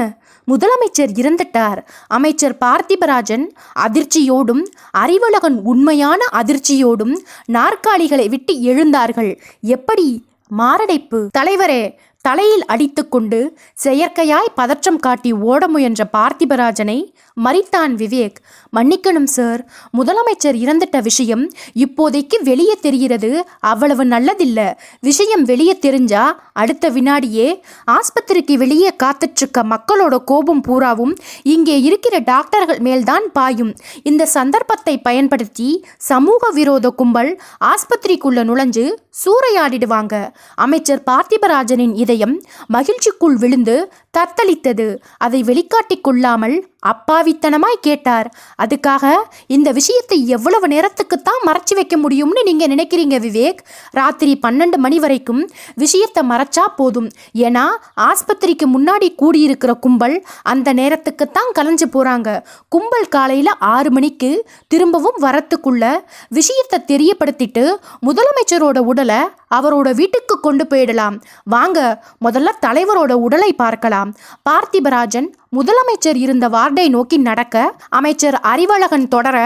முதலமைச்சர் இறந்துட்டார். அமைச்சர் பார்த்திபராஜன் அதிர்ச்சியோடும் அறிவழகன் உண்மையான அதிர்ச்சியோடும் நாற்காலிகளை விட்டு எழுந்தார்கள். எப்படி? மாரடைப்பு. தலைவரே, தலையில் அடித்துக்கொண்டு செயற்கையாய் பதற்றம் காட்டி ஓட முயன்ற பார்த்திபராஜனை மறித்தான் விவேக். மன்னிக்கணும் சார், முதலமைச்சர் இறந்துட்ட விஷயம் இப்போதைக்கு வெளியே தெரிகிறது அவ்வளவு நல்லதில்லை. விஷயம் வெளியே தெரிஞ்சா அடுத்த வினாடியே ஆஸ்பத்திரிக்கு வெளியே காத்துட்ருக்க மக்களோட கோபம் பூராவும் இங்கே இருக்கிற டாக்டர்கள் மேல்தான் பாயும். இந்த சந்தர்ப்பத்தை பயன்படுத்தி சமூக விரோத கும்பல் ஆஸ்பத்திரிக்குள்ள நுழைஞ்சு சூறையாடிடுவாங்க. அமைச்சர் பார்த்திபராஜனின் இதயம் மகிழ்ச்சிக்குள் விழுந்து தத்தளித்தது. அதை வெளிக்காட்டிக் கொள்ளாமல் அப்பாவித்தனமாய் கேட்டார். அதுக்காக இந்த விஷயத்தை எவ்வளவு நேரத்துக்குத்தான் மறைச்சி வைக்க முடியும்னு நீங்க நினைக்கிறீங்க விவேக்? ராத்திரி 12 மணி வரைக்கும் விஷயத்தை மறைச்சா போதும். ஏன்னா ஆஸ்பத்திரிக்கு முன்னாடி கூடியிருக்கிற கும்பல் அந்த நேரத்துக்குத்தான் கலைஞ்சு போறாங்க. கும்பல் காலையில 6 மணிக்கு திரும்பவும் வரத்துக்குள்ள விஷயத்தை தெரியப்படுத்திட்டு முதலமைச்சரோட உடலை அவரோட வீட்டுக்கு கொண்டு போயிடலாம். வாங்க, முதல்ல தலைவரோட உடலை பார்க்கலாம். பார்த்திபராஜன் முதலமைச்சர் இருந்த வார்டை நோக்கி நடக்க அமைச்சர் அறிவழகன் தொடர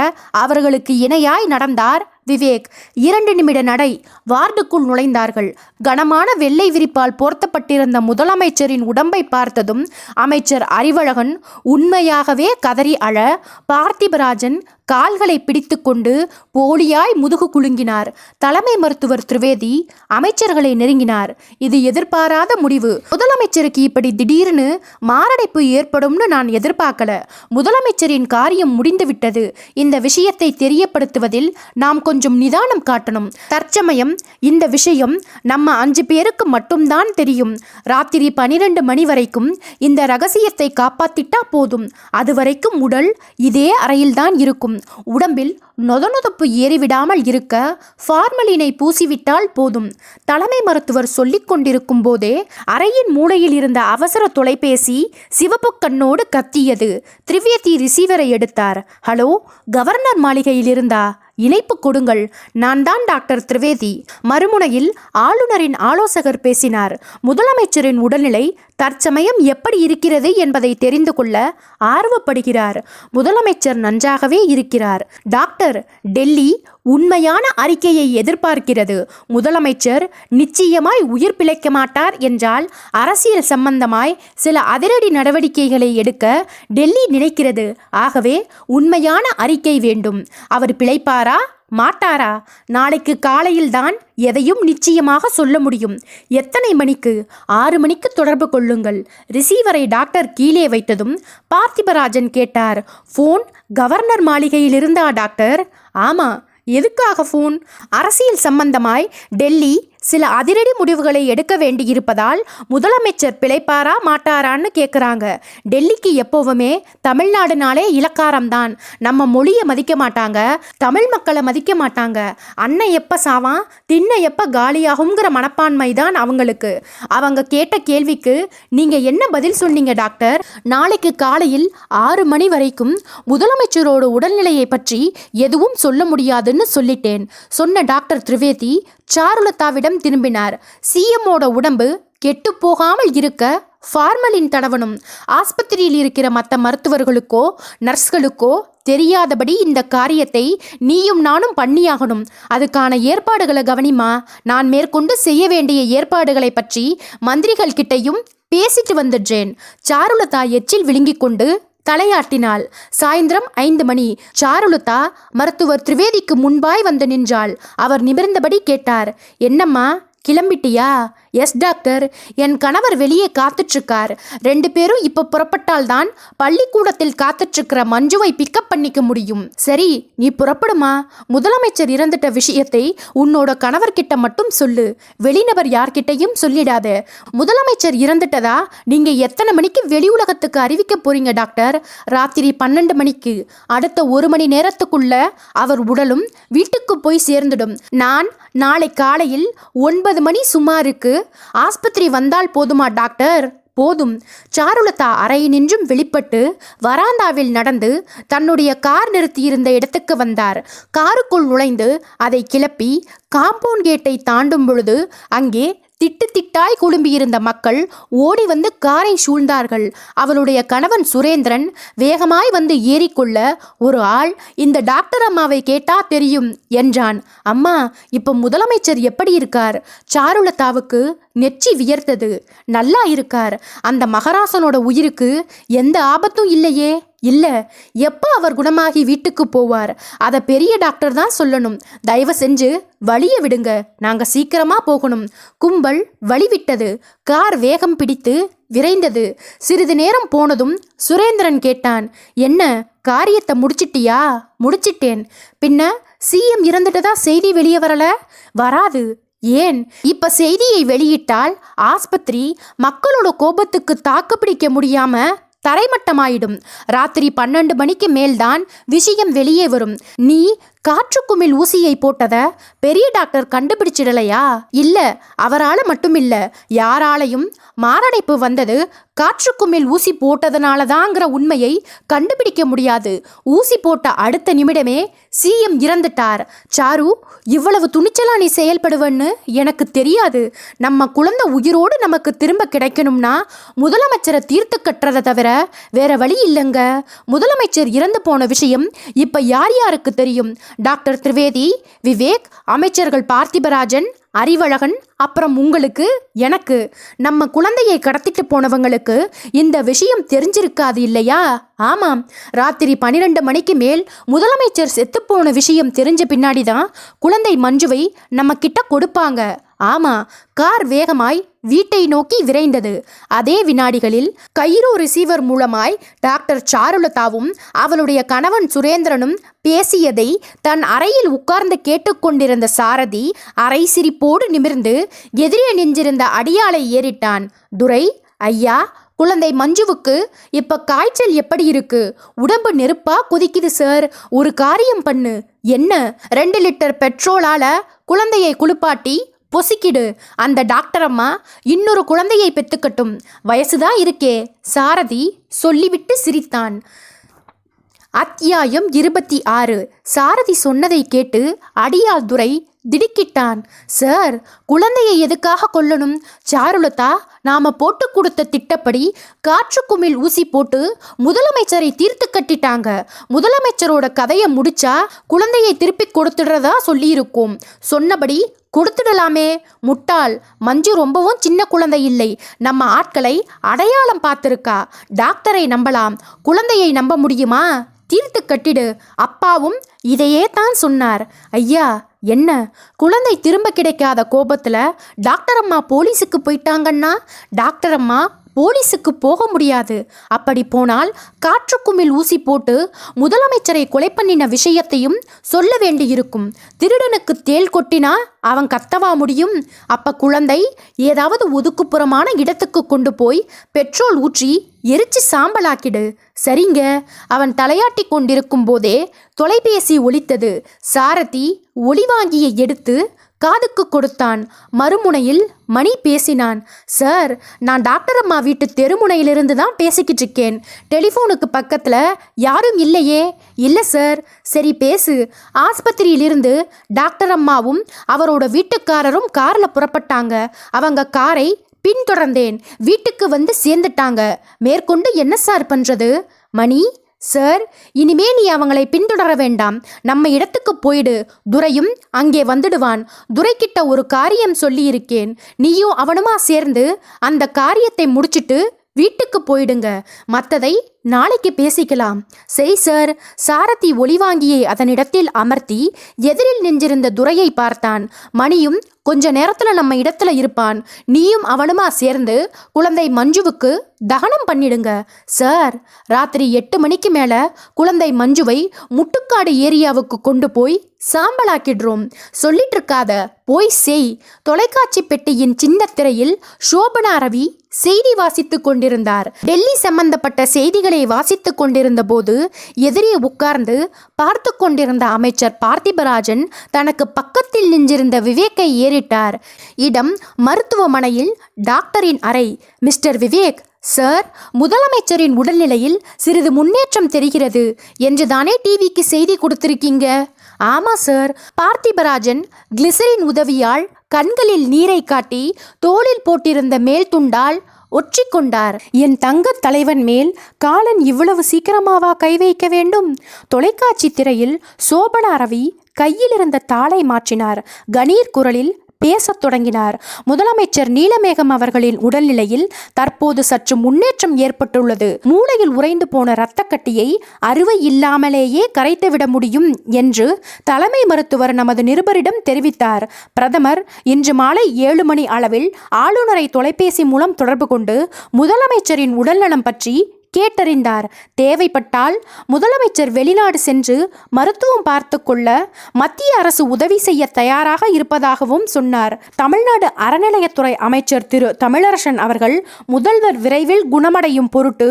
அவர்களுக்கு இணையாய் நடந்தார் விவேக். 2 நிமிட நடை. வார்டுக்குள் நுழைந்தார்கள். கனமான வெள்ளை விரிப்பால் போர்த்தப்பட்டிருந்த முதலமைச்சரின் உடம்பை பார்த்ததும் அமைச்சர் அறிவழகன் உண்மையாகவே கதறி அழ பார்த்திபராஜன் கால்களை பிடித்து கொண்டு போலியாய் முதுகு குலுங்கினார். தலைமை மருத்துவர் திரிவேதி அமைச்சர்களை நெருங்கினார். இது எதிர்பாராத முடிவு. முதலமைச்சருக்கு இப்படி திடீர்னு மாரடைப்பு ஏற்படும்னு நான் எதிர்பார்க்கல. முதலமைச்சரின் காரியம் முடிந்துவிட்டது. இந்த விஷயத்தை தெரியப்படுத்துவதில் நாம் கொஞ்சம் நிதானம் காட்டணும். தற்சமயம் இந்த விஷயம் நம்ம 5 பேருக்கு மட்டும்தான் தெரியும். ராத்திரி 12 மணி வரைக்கும் இந்த ரகசியத்தை காப்பாத்திட்டா போதும். அதுவரைக்கும் உடல் இதே அறையில்தான் இருக்கும். உடம்பில் நொதநொதப்பு ஏறிவிடாமல் இருக்க ஃபார்மலினை பூசிவிட்டால் போதும். தலைமை மருத்துவர் சொல்லிக் கொண்டிருக்கும் போதே அறையின் மூலையில் இருந்த அவசர தொலைபேசி சிவப்பு கண்ணோடு கத்தியது. திரிவேதி ரிசீவரை எடுத்தார். ஹலோ, கவர்னர் மாளிகையில் இருந்தா? இணைப்பு கொடுங்கள். நான் தான் டாக்டர் திரிவேதி. மறுமுனையில் ஆளுநரின் ஆலோசகர் பேசினார். முதலமைச்சரின் உடல்நிலை தற்சமயம் எப்படி இருக்கிறது என்பதை தெரிந்து கொள்ள ஆர்வப்படுகிறார். முதலமைச்சர் நன்றாகவே இருக்கிறார். டாக்டர், டெல்லி உண்மையான அறிக்கையை எதிர்பார்க்கிறது. முதலமைச்சர் நிச்சயமாய் உயிர் பிழைக்க மாட்டார் என்றால் அரசியல் சம்பந்தமாய் சில அதிரடி நடவடிக்கைகளை எடுக்க டெல்லி நினைக்கிறது. ஆகவே உண்மையான அறிக்கை வேண்டும். அவர் பிழைப்பாரா மாட்டாரா? நாளைக்கு காலையில்தான் எதையும் நிச்சயமாக சொல்ல முடியும். எத்தனை மணிக்கு? 6 மணிக்கு தொடர்பு கொள்ளுங்கள். ரிசீவரை டாக்டர் கீழே வைத்ததும் பார்த்திபராஜன் கேட்டார். ஃபோன் கவர்னர் மாளிகையில் இருந்தா டாக்டர்? ஆமா. எதுக்காக ஃபோன்? அரசியல் சம்பந்தமாய் டெல்லி சில அதிரடி முடிவுகளை எடுக்க வேண்டியிருப்பதால் முதலமைச்சர் பிழைப்பாரா மாட்டாரான்னு கேட்குறாங்க. டெல்லிக்கு எப்போவுமே தமிழ்நாடுனாலே இலக்காரம்தான். நம்ம மொழியை மதிக்க மாட்டாங்க, தமிழ் மக்களை மதிக்க மாட்டாங்க. அண்ணன் எப்போ சாவான், திண்ண எப்போ காலியாகுங்கிற மனப்பான்மை தான் அவங்களுக்கு. அவங்க கேட்ட கேள்விக்கு நீங்கள் என்ன பதில் சொன்னீங்க டாக்டர்? நாளைக்கு காலையில் 6 மணி வரைக்கும் முதலமைச்சரோட உடல்நிலையை பற்றி எதுவும் சொல்ல முடியாதுன்னு சொல்லிட்டேன் சொன்ன டாக்டர் திரிவேதி சாருலதாவிடம் திரும்பினார். சிஎம்மோட உடம்பு கெட்டு போகாமல் இருக்க ஃபார்மலின் தடவணும். ஆஸ்பத்திரியில் இருக்கிற மற்ற மருத்துவர்களுக்கோ நர்ஸ்களுக்கோ தெரியாதபடி இந்த காரியத்தை நீயும் நானும் பண்ணியாகணும். அதுக்கான ஏற்பாடுகளை கவனிமா. நான் மேற்கொண்டு செய்ய வேண்டிய ஏற்பாடுகளை பற்றி மந்திரிகள் கிட்டையும் பேசிட்டு வந்துடுறேன். சாருலதா எச்சில் விழுங்கிக் கொண்டு தலையாட்டினாள். சாயந்தரம் 5 மணி. சாருலதா மருத்துவர் திரிவேதிக்கு முன்பாய் வந்து நின்றாள். அவர் நிமிர்ந்தபடி கேட்டார். என்னம்மா, கிளம்பிட்டியா? எஸ் டாக்டர், என் கணவர் வெளியே காத்துட்ருக்கார். 2 பேரும் இப்போ புறப்பட்டால்தான் பள்ளிக்கூடத்தில் காத்துட்ருக்கிற மஞ்சுவை பிக்கப் பண்ணிக்க முடியும். சரி, நீ புறப்படுமா. முதலமைச்சர் இறந்துட்ட விஷயத்தை உன்னோட கணவர்கிட்ட மட்டும் சொல்லு. வெளிநபர் யார்கிட்டையும் சொல்லிடாத. முதலமைச்சர் இறந்துட்டதா நீங்க எத்தனை மணிக்கு வெளி உலகத்துக்கு அறிவிக்க போறீங்க டாக்டர்? ராத்திரி 12 மணிக்கு. அடுத்த 1 மணி நேரத்துக்குள்ள அவர் உடலும் வீட்டுக்கு போய் சேர்ந்துடும். நான் நாளை காலையில் 9 மணி சுமாருக்கு ஆஸ்பத்திரி வந்தால் போதுமா டாக்டர்? போதும். சாருலதா அறையினின்றும் வெளிப்பட்டு வராந்தாவில் நடந்து தன்னுடைய கார் நிறுத்தியிருந்த இடத்துக்கு வந்தார். காருக்குள் நுழைந்து அதை கிளப்பி காம்பவுண்ட் கேட்டை தாண்டும் பொழுது அங்கே திட்டு திட்டாய் குழும்பியிருந்த மக்கள் ஓடி வந்து காரை சூழ்ந்தார்கள். அவளுடைய கணவன் சுரேந்திரன் வேகமாய் வந்து ஏறிக்கொள்ள ஒரு ஆள், இந்த டாக்டர் அம்மாவை கேட்டா தெரியும் என்றான். அம்மா, இப்போ முதலமைச்சர் எப்படி இருக்கார்? சாருலதாவுக்கு நெச்சி வியர்த்தது. நல்லா இருக்கார். அந்த மகராசனோட உயிருக்கு எந்த ஆபத்தும் இல்லையே. இல்லை, எப்போ அவர் குணமாகி வீட்டுக்கு போவார்? அதை பெரிய டாக்டர் தான் சொல்லணும். தயவு செஞ்சு வழியை விடுங்க, நாங்கள் சீக்கிரமா போகணும். கும்பல் வழிவிட்டது. கார் வேகம் பிடித்து விரைந்தது. சிறிது நேரம் போனதும் சுரேந்திரன் கேட்டான். என்ன, காரியத்தை முடிச்சிட்டியா? முடிச்சிட்டேன். பின்ன சிஎம் இறந்துட்டதா செய்தி வெளியே வரல? வராது. ஏன்? இப்ப செய்தியை வெளியிட்டால் ஆஸ்பத்திரி மக்களோட கோபத்துக்கு தாக்குப்பிடிக்க முடியாம தரைமட்டமாயிடும். ராத்திரி 12 மணிக்கு மேல்தான் விஷயம் வெளியே வரும். நீ காற்றுக்குமிழ் ஊசியை போட்டத பெரிய டாக்டர் கண்டுபிடிச்சிடலையா? இல்ல, அவரால் மட்டும் இல்ல, யாராலையும் மாரடைப்பு வந்தது காற்றுக்குமிழ் ஊசி போட்டதனால தாங்கிற உண்மையை கண்டுபிடிக்க முடியாது. ஊசி போட்ட அடுத்த நிமிடமே சிஎம் இறந்துட்டார். சாரு, இவ்வளவு துணிச்சலா நீ செயல்படுவன்னு எனக்கு தெரியாது. நம்ம குழந்தை உயிரோடு நமக்கு திரும்ப கிடைக்கணும்னா முதலமைச்சரை தீர்த்து கட்டுறதை தவிர வேற வழி இல்லைங்க. முதலமைச்சர் இறந்து போன விஷயம் இப்ப யார் யாருக்கு தெரியும்? டாக்டர் திரிவேதி, விவேக், அமைச்சர்கள் பார்த்திபராஜன், அறிவழகன், அப்புறம் உங்களுக்கு, எனக்கு, நம்ம குழந்தையை கடத்திட்டு போனவங்களுக்கு இந்த விஷயம் தெரிஞ்சிருக்காது இல்லையா? ஆமாம், ராத்திரி 12 மணிக்கு மேல் முதலமைச்சர் செத்துப்போன விஷயம் தெரிஞ்ச பின்னாடி தான் குழந்தை மஞ்சுவை நம்ம கிட்ட கொடுப்பாங்க. ஆமா, கார் வேகமாய் வீட்டை நோக்கி விரைந்தது. அதே வினாடிகளில் கைரோ ரிசீவர் மூலமாய் டாக்டர் சாருலதாவும் அவளுடைய கணவன் சுரேந்திரனும் பேசியதை தன் அறையில் உட்கார்ந்து கேட்டுக்கொண்டிருந்த சாரதி அரை சிரிப்போடு நிமிர்ந்து எதிரே நின்றிருந்த அடியாளை ஏறிட்டான். துரை, ஐயா, குழந்தை மஞ்சுவுக்கு இப்ப காய்ச்சல் எப்படி இருக்கு? உடம்பு நெருப்பா கொதிக்குது சார். ஒரு காரியம் பண்ணு. என்ன? 2 லிட்டர் பெட்ரோலால குழந்தையை குளிப்பாட்டி பொசிக்கிடு. அந்த டாக்டர் அம்மா இன்னொரு குழந்தையை பெத்துக்கட்டும். வயசுதான் இருக்கே. சாரதி சொல்லிவிட்டு சிரித்தான். அத்தியாயம் 26. சாரதி சொன்னதை கேட்டு அடியாள் துரை திடுக்கிட்டான். சார், குழந்தையை எதுக்காக கொல்லணும்? சாருலதா நாம போட்டு கொடுத்த திட்டப்படி காற்றுக்குமிழ் ஊசி போட்டு முதலமைச்சரை தீர்த்து கட்டிட்டாங்க. முதலமைச்சரோட கதையை முடிச்சா குழந்தையை திருப்பி கொடுத்துடுறதா சொல்லியிருக்கோம். சொன்னபடி கொடுத்துடலாமே. முட்டாள், மஞ்சு ரொம்பவும் சின்ன குழந்தை இல்லை. நம்ம ஆட்களை அடையாளம் பார்த்திருக்கா. டாக்டரை நம்பலாம், குழந்தையை நம்ப முடியுமா? தீர்த்து கட்டிடு. அப்பாவும் இதையே தான் சொன்னார். ஐயா, என்ன? குழந்தை திரும்ப கிடைக்காத கோபத்துல டாக்டர் அம்மா போலீஸுக்கு போயிட்டாங்கன்னா? டாக்டர் அம்மா போலீஸுக்கு போக முடியாது. அப்படி போனால் காற்றுக்குமிழ் ஊசி போட்டு முதலமைச்சரை கொலை பண்ணின விஷயத்தையும் சொல்ல வேண்டியிருக்கும். திருடனுக்கு தேள் கொட்டினா அவன் கத்தவா முடியும்? அப்ப குழந்தை ஏதாவது ஒதுக்குப்புறமான இடத்துக்கு கொண்டு போய் பெட்ரோல் ஊற்றி எரிச்சு சாம்பலாக்கிடு. சரிங்க. அவன் தலையாட்டி கொண்டிருக்கும் போதே தொலைபேசி ஒலித்தது. சாரதி ஒலிவாங்கியை எடுத்து காதுக்கு கொடுத்தான். மறுமுனையில் மணி பேசினான். சார், நான் டாக்டர் அம்மா வீட்டு தெருமுனையிலிருந்து தான் பேசிக்கிட்டு இருக்கேன். டெலிஃபோனுக்கு பக்கத்தில் யாரும் இல்லையே. இல்லை சார். சரி, பேசு. ஆஸ்பத்திரியிலிருந்து டாக்டர் அம்மாவும் அவரோட வீட்டுக்காரரும் காரில் புறப்பட்டாங்க. அவங்க காரை பின்தொடர்ந்தேன். வீட்டுக்கு வந்து சேர்ந்துட்டாங்க. மேற்கொண்டு என்ன சார் பண்ணுறது? மணி, சார், இனிமே நீ அவங்களை பின்தொடர வேண்டாம். நம்ம இடத்துக்கு போயிடு. துரையும் அங்கே வந்துடுவான். துரைக்கிட்ட ஒரு காரியம் சொல்லியிருக்கேன். நீயும் அவனுமா சேர்ந்து அந்த காரியத்தை முடிச்சிட்டு வீட்டுக்கு போயிடுங்க. மற்றதை நாளைக்கு பேசிக்கலாம். சரி சார். சாரதி ஒலிவாங்கியை அதனிடத்தில் அமர்த்தி எதிரில் நின்றிருந்த துரையை பார்த்தான். மணியும் கொஞ்ச நேரத்துல நம்ம இடத்துல இருப்பான். நீயும் அவனுமா சேர்ந்து குழந்தை மஞ்சுவுக்கு தகனம் பண்ணிடுங்க. சார், ராத்திரி 8 மணிக்கு மேல குழந்தை மஞ்சுவை முட்டுக்காடு ஏரியாவுக்கு கொண்டு போய் சாம்பலாக்கிடுறோம். சொல்லிட்டு இருக்காத, போய் செய். தொலைக்காட்சி பெட்டியின் சின்ன திரையில் சோபனா ரவி செய்தி வாசித்துக் கொண்டிருந்தார். டெல்லி சம்பந்தப்பட்ட செய்திகளை வாசித்துக் கொண்டிருந்த போது எதிரே உட்கார்ந்து பார்த்து கொண்டிருந்த அமைச்சர் பார்த்திபராஜன் தனக்கு பக்கத்தில் நின்றிருந்த விவேக்கை ஏறிட்டார். இடம் மருத்துவமனையில் டாக்டரின் அறை. மிஸ்டர் விவேக், சார், முதலமைச்சரின் உடல்நிலையில் சிறிது முன்னேற்றம் தெரிகிறது என்று தானே டிவிக்கு செய்தி கொடுத்திருக்கீங்க? ஆமா சார். பார்த்திபராஜன் கிளிசரின் உதவியால் கண்களில் நீரை காட்டி தோளில் போட்டிருந்த மேல் துண்டால் ஒற்றிக்கொண்டார். என் தங்க தலைவன் மேல் காலன் இவ்வளவு சீக்கிரமாவா கை வைக்க வேண்டும்? தொலைக்காட்சி திரையில் சோபனா ரவி கையில் இருந்த தாளை மாற்றினார். கணீர் குரலில் பேசத் தொடங்கினார். முதலமைச்சர் நீலமேகம் அவர்களின் உடல்நிலையில் தற்போது சற்று முன்னேற்றம் ஏற்பட்டுள்ளது. மூளையில் உறைந்து போன இரத்த கட்டியை அறுவை இல்லாமலேயே கரைத்துவிட முடியும் என்று தலைமை மருத்துவர் நமது நிருபரிடம் தெரிவித்தார். பிரதமர் இன்று மாலை 7 மணி அளவில் ஆளுநரை தொலைபேசி மூலம் தொடர்பு கொண்டு முதலமைச்சரின் உடல்நலம் பற்றி கேட்டறிந்தார். தேவைப்பட்டால் முதலமைச்சர் வெளிநாடு சென்று மருத்துவம் பார்த்து கொள்ள மத்திய அரசு உதவி செய்ய தயாராக இருப்பதாகவும் சொன்னார். தமிழ்நாடு அறநிலையத்துறை அமைச்சர் திரு தமிழரசன் அவர்கள் முதல்வர் விரைவில் குணமடையும் பொருட்டு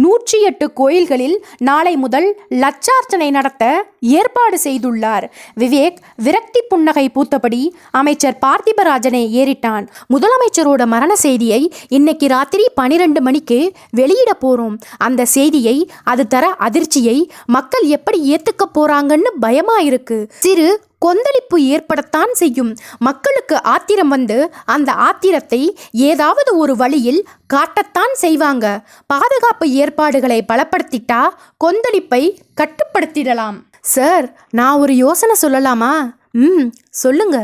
108 கோயில்களில் நாளை முதல் லட்சார்ச்சனை நடத்த ஏற்பாடு செய்துள்ளார். விவேக் விரக்தி புன்னகை பூத்தபடி அமைச்சர் பார்த்திபராஜனை ஏறிட்டான். முதலமைச்சரோட மரண செய்தியை இன்னைக்கு ராத்திரி 12 மணிக்கு வெளியிட போறோம். அந்த செய்தியை, அது தர அதிர்ச்சியை மக்கள் எப்படி ஏத்துக்க போறாங்கன்னு பயமா இருக்கு. சிறு கொந்தளிப்பு ஏற்படத்தான் செய்யும். மக்களுக்கு ஆத்திரம் வந்து அந்த ஆத்திரத்தை ஏதாவது ஒரு வழியில் காட்டத்தான் செய்வாங்க. பாதுகாப்பு ஏற்பாடுகளை பலப்படுத்திட்டா கொந்தளிப்பை கட்டுப்படுத்திடலாம். சார், நான் ஒரு யோசனை சொல்லலாமா? சொல்லுங்க.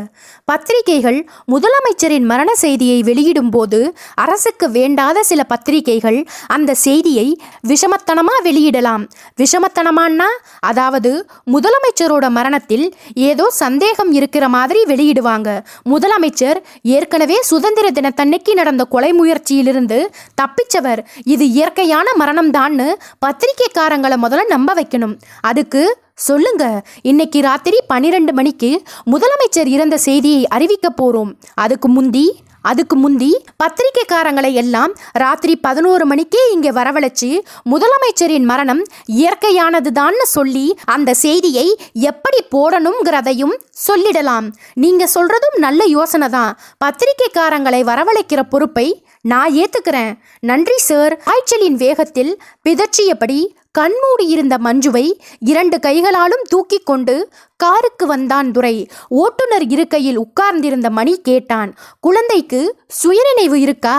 பத்திரிகைகள் முதலமைச்சரின் மரண செய்தியை வெளியிடும் போது அரசுக்கு வேண்டாத சில பத்திரிகைகள் அந்த செய்தியை விஷமத்தனமா வெளியிடலாம். விஷமத்தனமானா அதாவது முதலமைச்சரோட மரணத்தில் ஏதோ சந்தேகம் இருக்கிற மாதிரி வெளியிடுவாங்க. முதலமைச்சர் ஏற்கனவே சுதந்திர தினத்தன்னைக்கு நடந்த கொலை முயற்சியிலிருந்து தப்பிச்சவர், இது இயற்கையான மரணம்தான்னு பத்திரிகைக்காரங்களை முதல்ல நம்ப வைக்கணும். அதுக்கு சொல்லுங்க, இன்னைக்கு ராத்திரி 12 மணிக்கு முதலமைச்சர் இறந்த செய்தியை அறிவிக்க போறோம். அதுக்கு முந்தி பத்திரிகைக்காரங்களை எல்லாம் ராத்திரி 11 மணிக்கே இங்கே வரவழைச்சு முதலமைச்சரின் மரணம் இயற்கையானதுதான்னு சொல்லி அந்த செய்தியை எப்படி போடணுங்கிறதையும் சொல்லிடலாம். நீங்க சொல்றதும் நல்ல யோசனை தான். பத்திரிகைக்காரங்களை வரவழைக்கிற பொறுப்பை நான் ஏத்துக்கிறேன். நன்றி சார். காய்ச்சலின் வேகத்தில் பிதற்றியபடி கண்மூடி இருந்த மஞ்சுவை 2 கைகளாலும் தூக்கி கொண்டு காருக்கு வந்தான் துரை. ஓட்டுநர் இருக்கையில் உட்கார்ந்திருந்த மணி கேட்டான், குழந்தைக்கு சுயநினைவு இருக்கா?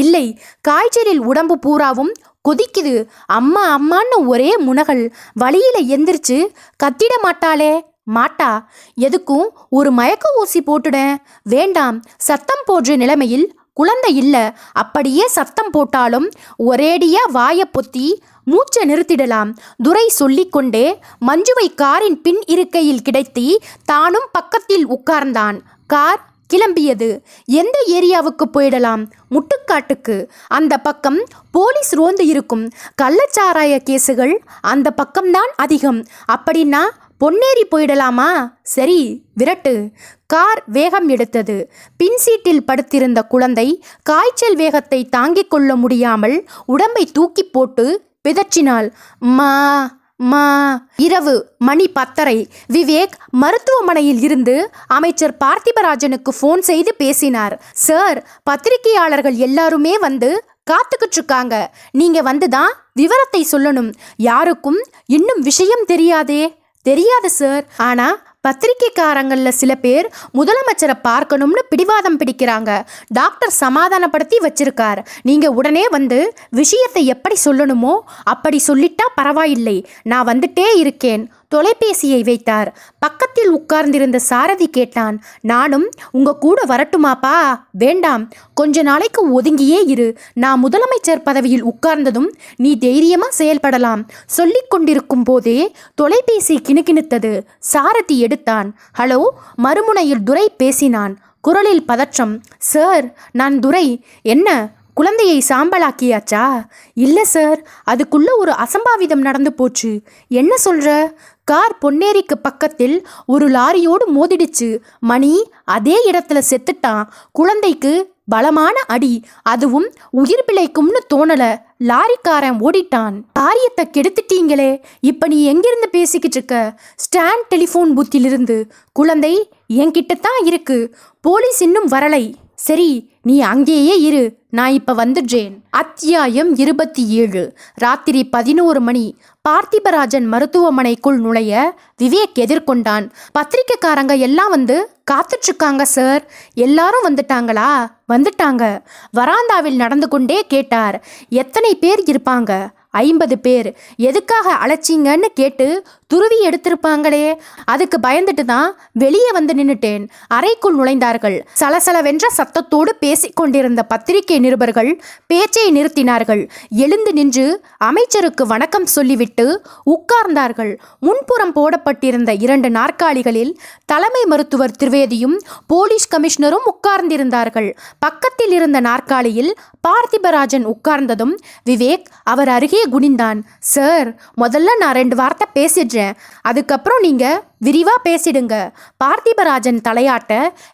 இல்லை, காய்ச்சலில் உடம்பு பூராவும் கொதிக்குது. அம்மா அம்மான்னு ஒரே முனகல். வழியில எந்திரிச்சு கத்திட மாட்டாளே? மாட்டா. எதுக்கும் ஒரு மயக்க ஊசி போட்டுடேன். வேண்டாம், சத்தம் போன்ற நிலைமையில் குழந்தை இல்ல. அப்படியே சத்தம் போட்டாலும் ஒரேடியா வாயை பொத்தி மூச்சை நிறுத்திடலாம். துரை சொல்லிக்கொண்டே மஞ்சுவை காரின் பின் இருக்கையில் கிடைத்தி தானும் பக்கத்தில் உட்கார்ந்தான். கார் கிளம்பியது. எந்த ஏரியாவுக்கு போயிடலாம்? முட்டுக்காட்டுக்கு. அந்த பக்கம் போலீஸ் ரோந்து இருக்கும். கள்ளச்சாராய கேசுகள் அந்த பக்கம்தான் அதிகம். அப்படின்னா பொன்னேரி போயிடலாமா? சரி, விரட்டு. கார் வேகம் எடுத்தது. பின் சீட்டில் படுத்திருந்த குழந்தை காய்ச்சல் வேகத்தை தாங்கிக் கொள்ள முடியாமல் உடம்பை தூக்கி போட்டு பிதற்றினாள். மா மா. இரவு மணி 10:30. விவேக் மருத்துவமனையில் இருந்து அமைச்சர் பார்த்திபராஜனுக்கு ஃபோன் செய்து பேசினார். சார், பத்திரிகையாளர்கள் எல்லாருமே வந்து காத்துக்கிட்டு இருக்காங்க. நீங்க வந்துதான் விவரத்தை சொல்லணும். யாருக்கும் இன்னும் விஷயம் தெரியாதே? தெரியாது சார். ஆனா பத்திரிகைக்காரங்கள்ல சில பேர் முதலமைச்சரை பார்க்கணும்னு பிடிவாதம் பிடிக்கிறாங்க. டாக்டர் சமாதானப்படுத்தி வச்சிருக்கார். நீங்க உடனே வந்து விஷயத்தை எப்படி சொல்லணுமோ அப்படி சொல்லிட்டா பரவாயில்லை. நான் வந்துட்டே இருக்கேன். தொலைபேசியை வைத்தார். பக்கத்தில் உட்கார்ந்திருந்த சாரதி கேட்டான், நானும் உங்க கூட வரட்டுமாப்பா? வேண்டாம், கொஞ்ச நாளைக்கு ஒதுங்கியே இரு. நான் முதலமைச்சர் பதவியில் உட்கார்ந்ததும் நீ தைரியமா செயல்படலாம். சொல்லிக் கொண்டிருக்கும் போதே தொலைபேசி கிணுகிணுத்தது. சாரதி எடுத்தான். ஹலோ. மறுமுனையில் துரை பேசினான். குரலில் பதற்றம். சார், நான் துரை. என்ன, குழந்தையை சாம்பலாக்கியாச்சா? இல்லை சார், அதுக்குள்ள ஒரு அசம்பாவிதம் நடந்து போச்சு. என்ன சொல்ற? கார் பொன்னேரிக்கு பக்கத்தில் ஒரு லாரியோடு மோதிடுச்சு. மணி அதே இடத்துல செத்துட்டான். குழந்தைக்கு பலமான அடி. அதுவும் உயிர் பிழைக்கும்னு தோணல. லாரிக்காரன் ஓடிட்டான். காரியத்தை கெடுத்துட்டீங்களே. இப்ப நீ எங்கிருந்து பேசிக்கிட்டு இருக்க? ஸ்டாண்ட் டெலிஃபோன் பூத்திலிருந்து. குழந்தை என்கிட்ட தான் இருக்கு. போலீஸ் இன்னும் வரலை. சரி, நீ அங்கேயே இரு, நான் இப்ப வந்துடுறேன். அத்தியாயம் 27. ராத்திரி 11 மணி. பார்த்திபராஜன் மருத்துவமனைக்குள் நுழைய விவேக் எதிர்கொண்டான். பத்திரிக்கைக்காரங்க எல்லாம் வந்து காத்துட்டு இருக்காங்க சார். எல்லாரும் வந்துட்டாங்களா? வந்துட்டாங்க. வராந்தாவில் நடந்து கொண்டே கேட்டார். எத்தனை பேர் இருப்பாங்க? 50 பேர். எதுக்காக அழைச்சிங்கன்னு கேட்டு துருவி எடுத்திருப்பாங்களே, அதுக்கு பயந்துட்டு தான் வெளியே வந்து நின்னுட்டேன். அறைக்குள் நுழைந்தார்கள். சலசலவென்ற சத்தத்தோடு பேசிக் கொண்டிருந்த பத்திரிகை நிருபர்கள் பேச்சை நிறுத்தினார்கள். எழுந்து நின்று அமைச்சருக்கு வணக்கம் சொல்லிவிட்டு உட்கார்ந்தார்கள். முன்புறம் போடப்பட்டிருந்த 2 நாற்காலிகளில் தலைமை மருத்துவர் திரிவேதியும் போலீஸ் கமிஷனரும் உட்கார்ந்திருந்தார்கள். பக்கத்தில் இருந்த நாற்காலியில் பார்த்திபராஜன் உட்கார்ந்ததும் விவேக் அவர் அருகே குனிந்தான். சார், முதல்ல நான் 2 வார்த்தை பேசிடுறேன், அதுக்கப்புறம் நீங்க விரிவா பேசிடுங்க. பார்த்திபராஜன் தலையாட்ட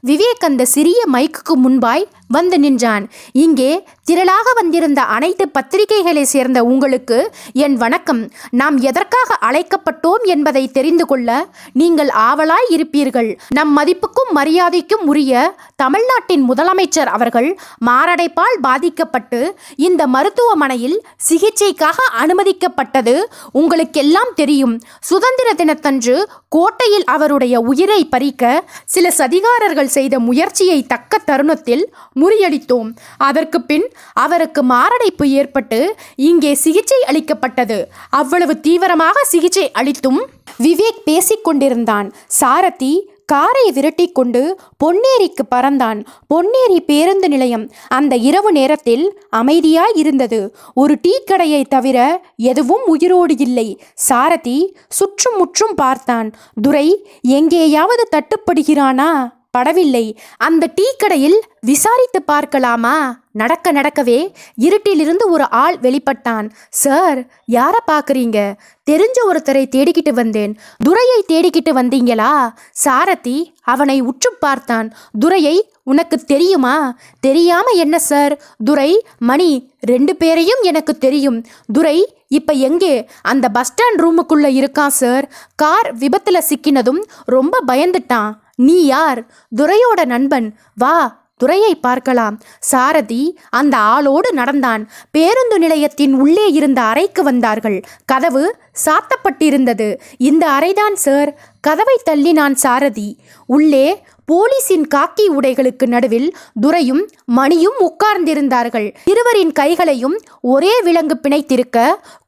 விவேக் அந்த சிறிய மைக்குக்கு முன்பாய் வந்து நின்றான். இங்கே திரளாக வந்திருந்த அனைத்து பத்திரிகைகளை சேர்ந்த உங்களுக்கு என் வணக்கம். நாம் எதற்காக அழைக்கப்பட்டோம் என்பதை தெரிந்து கொள்ள நீங்கள் ஆவலாய் இருப்பீர்கள். நம் மதிப்புக்கும் மரியாதைக்கும் உரிய தமிழ்நாட்டின் முதலமைச்சர் அவர்கள் மாரடைப்பால் பாதிக்கப்பட்டு இந்த மருத்துவமனையில் சிகிச்சைக்காக அனுமதிக்கப்பட்டது உங்களுக்கெல்லாம் தெரியும். சுதந்திர தினத்தன்று கோட்டையில் அவருடைய உயிரை பறிக்க சில சதிகாரர்கள் செய்த முயற்சியை தக்க தருணத்தில் முறியடித்தோம். அதற்கு பின் அவருக்கு மாரடைப்பு ஏற்பட்டு இங்கே சிகிச்சை அளிக்கப்பட்டது. அவ்வளவு தீவிரமாக சிகிச்சை அளித்தும் விவேக் பேசிக்கொண்டிருந்தான். சாரதி காரை விரட்டி கொண்டு பொன்னேரிக்கு பறந்தான். பொன்னேரி பேருந்து நிலையம் அந்த இரவு நேரத்தில் அமைதியாய் இருந்தது. ஒரு டீ கடையை தவிர எதுவும் உயிரோடு இல்லை. சாரதி சுற்றும் முற்றும் பார்த்தான். துரை எங்கேயாவது தட்டுப்படுகிறானா? படவில்லை. அந்த டீ கடையில் விசாரித்து பார்க்கலாமா? நடக்கவே இருட்டிலிருந்து ஒரு ஆள் வெளிப்பட்டான். சார், யாரை பார்க்குறீங்க? தெரிஞ்ச ஒருத்தரை தேடிக்கிட்டு வந்தேன். துரையை தேடிக்கிட்டு வந்தீங்களா? சாரதி அவனை உற்று பார்த்தான். துரையை உனக்கு தெரியுமா? தெரியாம என்ன சார்? துரை, மணி 2 பேரையும் எனக்கு தெரியும். துரை இப்ப எங்கே? அந்த பஸ் ஸ்டாண்ட் ரூமுக்குள்ள இருக்கான் சார். கார் விபத்துல சிக்கினதும் ரொம்ப பயந்துட்டான். நீ யார்? துரையோட நண்பன். வா, துரையை பார்க்கலாம். சாரதி அந்த ஆளோடு நடந்தான். பேருந்து நிலையத்தின் உள்ளே இருந்த அறைக்கு வந்தார்கள். கதவு சாத்தப்பட்டிருந்தது. இந்த அறைதான் சார். கதவை தள்ளினான் சாரதி. உள்ளே போலீசின் காக்கி உடைகளுக்கு நடுவில் துரையும் மணியும் உட்கார்ந்திருந்தார்கள். இருவரின் கைகளையும் ஒரே விலங்கு பிணைத்திருக்க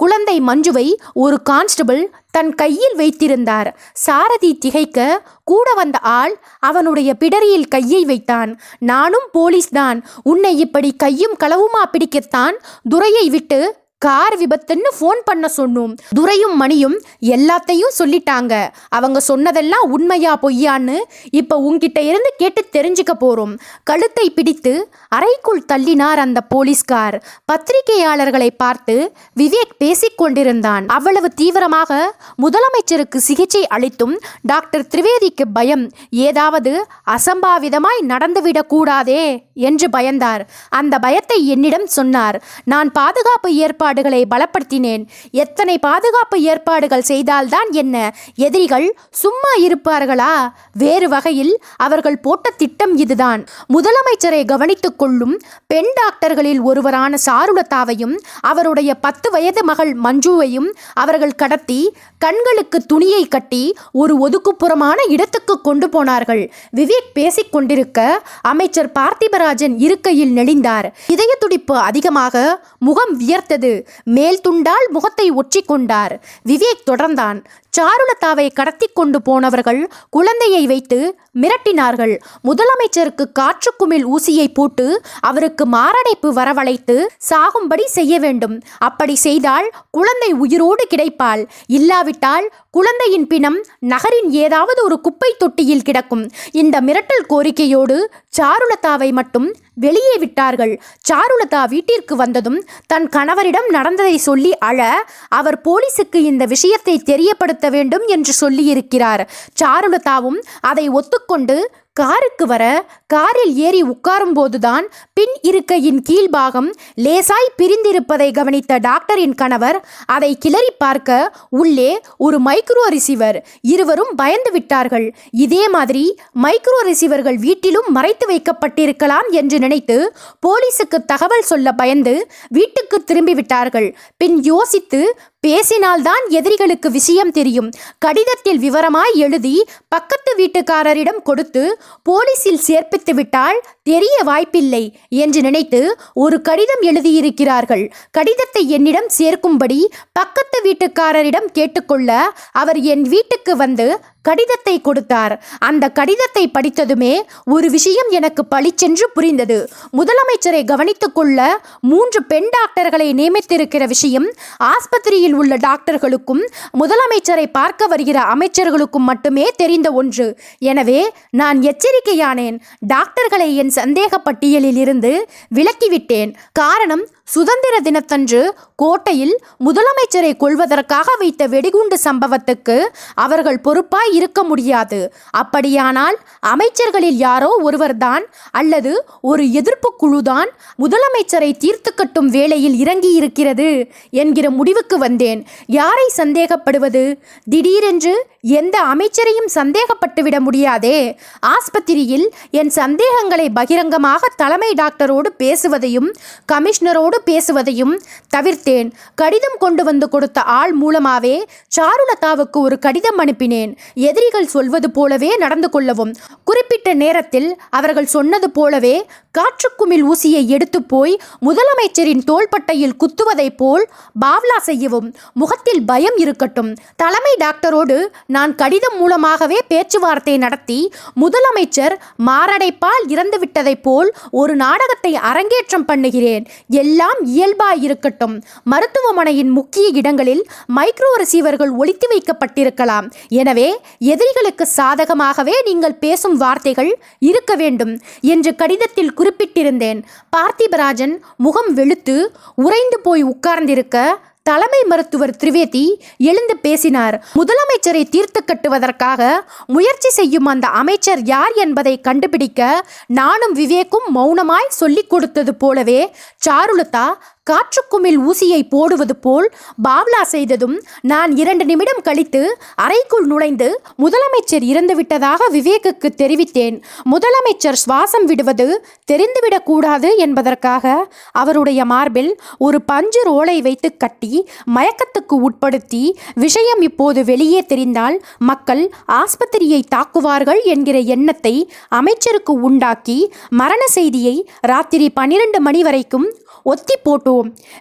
குழந்தை மஞ்சுவை ஒரு கான்ஸ்டபிள் தன் கையில் வைத்திருந்தார். சாரதி திகைக்க கூட வந்த ஆள் அவனுடைய பிடரியில் கையை வைத்தான். நானும் போலீஸ்தான். உன்னை இப்படி கையும் களவுமா பிடிக்கத்தான் துரையை விட்டு கார் விபத்துன்னு ஃபோன் பண்ண சொன்னோம். துரையும் மணியும் எல்லாத்தையும் சொல்லிட்டாங்க. அவங்க சொன்னதெல்லாம் உண்மையா பொய்யான்னு இப்ப உன்கிட்ட இருந்து கேட்டு தெரிஞ்சுக்க போறோம். கழுத்தை பிடித்து அறைக்குள் தள்ளினார் அந்த போலீஸ்கார். பத்திரிகையாளர்களை பார்த்து விவேக் பேசிக்கொண்டிருந்தான். அவ்வளவு தீவிரமாக முதலமைச்சருக்கு சிகிச்சை அளித்தும் டாக்டர் திரிவேதிக்கு பயம். ஏதாவது அசம்பாவிதமாய் நடந்துவிடக் கூடாதே என்று பயந்தார். அந்த பயத்தை என்னிடம் சொன்னார். நான் பாதுகாப்பு ஏற்பாடுகளை பலப்படுத்தினேன். எத்தனை பாதுகாப்பு ஏற்பாடுகள் செய்தால்தான் என்ன? எதிரிகள் சும்மா இருப்பார்களா? வேறு வகையில் அவர்கள் போட்ட திட்டம் இதுதான். முதலமைச்சரை கவனித்துக் கொள்ளும் பெண் டாக்டர்களில் ஒருவரான சாருலதாவையும் அவருடைய 10 வயது மகள் மஞ்சுவையும் அவர்கள் கடத்தி கண்களுக்கு துணியை கட்டி ஒரு ஒதுக்குப்புறமான இடத்துக்கு கொண்டு போனார்கள். விவேக் பேசிக் கொண்டிருக்க அமைச்சர் பார்த்திபராஜன் இருக்கையில் நெளிந்தார். இதய துடிப்பு அதிகமாக முகம் வியர்த்தது. மேல் துண்டால் முகத்தை ஒற்றிக் கொண்டார். விவேக் தொடர்ந்தான். சாருலதாவை கடத்தி கொண்டு போனவர்கள் குழந்தையை வைத்து மிரட்டினார்கள். முதலமைச்சருக்கு காற்றுக்குமிழ் ஊசியை போட்டு அவருக்கு மாரடைப்பு வரவழைத்து சாகும்படி செய்ய வேண்டும். அப்படி செய்தால் குழந்தை உயிரோடு கிடைப்பாள். இல்லாவிட்டால் குழந்தையின் பிணம் நகரின் ஏதாவது ஒரு குப்பை தொட்டியில் கிடக்கும். இந்த மிரட்டல் கோரிக்கையோடு சாருலதாவை மட்டும் வெளியே விட்டார்கள். சாருலதா வீட்டிற்கு வந்ததும் தன் கணவரிடம் நடந்ததை சொல்லி அழ, அவர் போலீசுக்கு இந்த விஷயத்தை தெரியப்படுத்த வேண்டும் என்று சொல்லியிருக்கிறார். சாருலதாவும் அதை ஒத்துக்கொண்டு காருக்கு வர, காரில் ஏறி உட்காரும் போதுதான் பின் இருக்கையின் கீழ்பாகம் லேசாய் பிரிந்திருப்பதை கவனித்த டாக்டரின் கணவர் அதை கிளறி பார்க்க உள்ளே ஒரு மைக்ரோ ரிசீவர். இருவரும் பயந்து விட்டார்கள். இதே மாதிரி மைக்ரோ ரிசீவர்கள் வீட்டிலும் மறைத்து வைக்கப்பட்டிருக்கலாம் என்று நினைத்து போலீசுக்கு தகவல் சொல்ல பயந்து வீட்டுக்கு திரும்பிவிட்டார்கள். பின் யோசித்து பேசினால்தான் எதிரிகளுக்கு விஷயம் தெரியும். கடிதத்தில் விவரமாய் எழுதி பக்கத்து வீட்டுக்காரரிடம் கொடுத்து போலீசில் சேர்ப்பித்து விட்டால் தெரிய வாய்ப்பில்லை என்று நினைத்து ஒரு கடிதம் எழுதியிருக்கிறார்கள். கடிதத்தை என்னிடம் சேர்க்கும்படி பக்கத்து வீட்டுக்காரரிடம் கேட்டுக்கொள்ள அவர் என் வீட்டுக்கு வந்து கடிதத்தை கொடுத்தார். அந்த கடிதத்தை படித்ததுமே ஒரு விஷயம் எனக்கு பளிச்சென்று புரிந்தது. முதலமைச்சரை கவனித்துக் கொள்ள 3 பெண் டாக்டர்களை நியமித்திருக்கிற விஷயம் ஆஸ்பத்திரியில் உள்ள டாக்டர்களுக்கும் முதலமைச்சரை பார்க்க வருகிற அமைச்சர்களுக்கும் மட்டுமே தெரிந்த ஒன்று. எனவே நான் எச்சரிக்கையானேன். டாக்டர்களை என் சந்தேக பட்டியலில் இருந்து விலக்கிவிட்டேன். காரணம், சுதந்திர தினத்தன்று கோட்டையில் முதலமைச்சரை கொல்வதற்காக வைத்த வெடிகுண்டு சம்பவத்துக்கு அவர்கள் பொறுப்பாய் இருக்க முடியாது. அப்படியானால் அமைச்சர்களில் யாரோ ஒருவர்தான் அல்லது ஒரு எதிர்ப்பு குழுதான் முதலமைச்சரை தீர்த்து கட்டும் வேளையில் இறங்கி இருக்கிறது என்கிற முடிவுக்கு வந்தேன். யாரை சந்தேகப்படுவது? திடீரென்று எந்த அமைச்சரையும் சந்தேகப்பட்டுவிட முடியாதே. ஆஸ்பத்திரியில் என் சந்தேகங்களை பகிரங்கமாக தலைமை டாக்டரோடு பேசுவதையும் கமிஷனரோடு அவரோடு பேசுவதையும் தவிர்த்தேன். கடிதம் கொண்டு வந்து கொடுத்த ஆள் மூலமாவே சாருலதாவுக்கு ஒரு கடிதம் அனுப்பினேன். எதிரிகள் சொல்வது போலவே நடந்து கொள்ளவும், குறிப்பிட்ட நேரத்தில் அவர்கள் சொன்னது போலவே காற்றுக்குமிழ் ஊசியை எடுத்து போய் முதலமைச்சரின் தோள்பட்டையில் குத்துவதைப் போல் பாவ்லா செய்யவும். முகத்தில் பயம் இருக்கட்டும். தலைமை டாக்டரோடு நான் கடிதம் மூலமாகவே பேச்சுவார்த்தை நடத்தி முதலமைச்சர் மாரடைப்பால் இறந்துவிட்டதைப் போல் ஒரு நாடகத்தை அரங்கேற்றம் பண்ணுகிறேன். எல்லாம் இயல்பாய் இருக்கட்டும். மருத்துவமனையின் முக்கிய இடங்களில் மைக்ரோ ரிசீவர்கள் ஒளித்து வைக்கப்பட்டிருக்கலாம். எனவே எதிரிகளுக்கு சாதகமாகவே நீங்கள் பேசும் வார்த்தைகள் இருக்க வேண்டும் என்று கடிதத்தில் குறிப்பிட்டிருந்தேன். பார்த்திபராஜன் முகம் வெளுத்து உறைந்து போய் உட்கார்ந்திருக்க தலைமை மருத்துவர் திரிவேதி எழுந்து பேசினார். முதலமைச்சரை தீர்த்து கட்டுவதற்காக முயற்சி செய்யும் அந்த அமைச்சர் யார் என்பதை கண்டுபிடிக்க நானும் விவேக்கும் மௌனமாய் சொல்லிக் கொடுத்தது போலவே சாருலதா காற்றுக்குமிழ் ஊசியை போடுவது போல் பாவ்லா செய்ததும் நான் 2 நிமிடம் கழித்து அறைக்குள் நுழைந்து முதலமைச்சர் இறந்துவிட்டதாக விவேக்குக்கு தெரிவித்தேன். முதலமைச்சர் சுவாசம் விடுவது தெரிந்துவிடக்கூடாது என்பதற்காக அவருடைய மார்பில் ஒரு பஞ்சு ரோலை வைத்து கட்டி மயக்கத்துக்கு உட்படுத்தி, விஷயம் இப்போது வெளியே தெரிந்தால் மக்கள் ஆஸ்பத்திரியை தாக்குவார்கள் என்கிற எண்ணத்தை அமைச்சருக்கு உண்டாக்கி மரண செய்தியை ராத்திரி 12 மணி வரைக்கும் ஒத்தி போட்டோம்.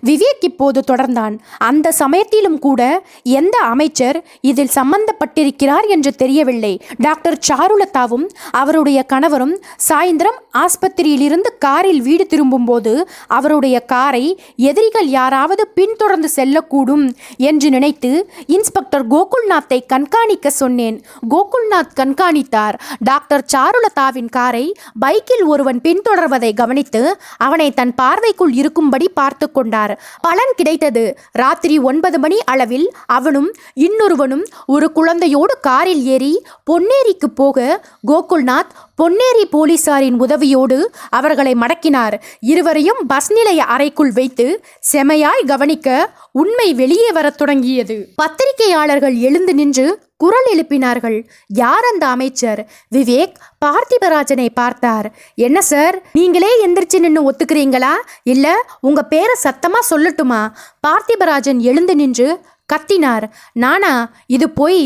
விவேக் இப்போது தொடர்ந்தான். அந்த சமயத்திலும் கூட எந்த அமைச்சர் இதில் சம்பந்தப்பட்டிருக்கிறார் என்று தெரியவில்லை. டாக்டர் சாருலதாவும் அவருடைய கணவரும் சாயந்திரம் ஆஸ்பத்திரியிலிருந்து காரில் வீடு திரும்பும்போது அவருடைய காரை எதிரிகள் யாராவது பின்தொடர்ந்து செல்லக்கூடும் என்று நினைத்து இன்ஸ்பெக்டர் கோகுல்நாத்தை கண்காணிக்க சொன்னேன். கோகுல்நாத் கண்காணித்தார். டாக்டர் சாருலதாவின் காரை பைக்கில் ஒருவன் பின்தொடர்வதை கவனித்து அவனை தன் பார்வைக்குள் இருக்கும்படி பார்த்து கொண்டார். பலன் கிடைத்தது. ராத்திரி 9 மணி அளவில் அவனும் இன்னொருவனும் ஒரு குழந்தையோடு காரில் ஏறி பொன்னேரிக்கு போக கோகுல்நாத் பொன்னேரி போலீசாரின் உதவியோடு அவர்களை மடக்கினார். இருவரையும் பஸ் நிலைய அறைக்குள் வைத்து செமையாய் கவனிக்க உண்மை வெளியே வரத் தொடங்கியது. பத்திரிகையாளர்கள் எழுந்து நின்று குரல் எழுப்பினார்கள். யார் அந்த அமைச்சர்? விவேக் பார்த்திபராஜனை பார்த்தார். என்ன சார், நீங்களே எந்திரிச்சு நின்று ஒத்துக்கிறீங்களா, இல்ல உங்க பேரை சத்தமா சொல்லட்டுமா? பார்த்திபராஜன் எழுந்து நின்று கத்தினார். நானா? இது போய்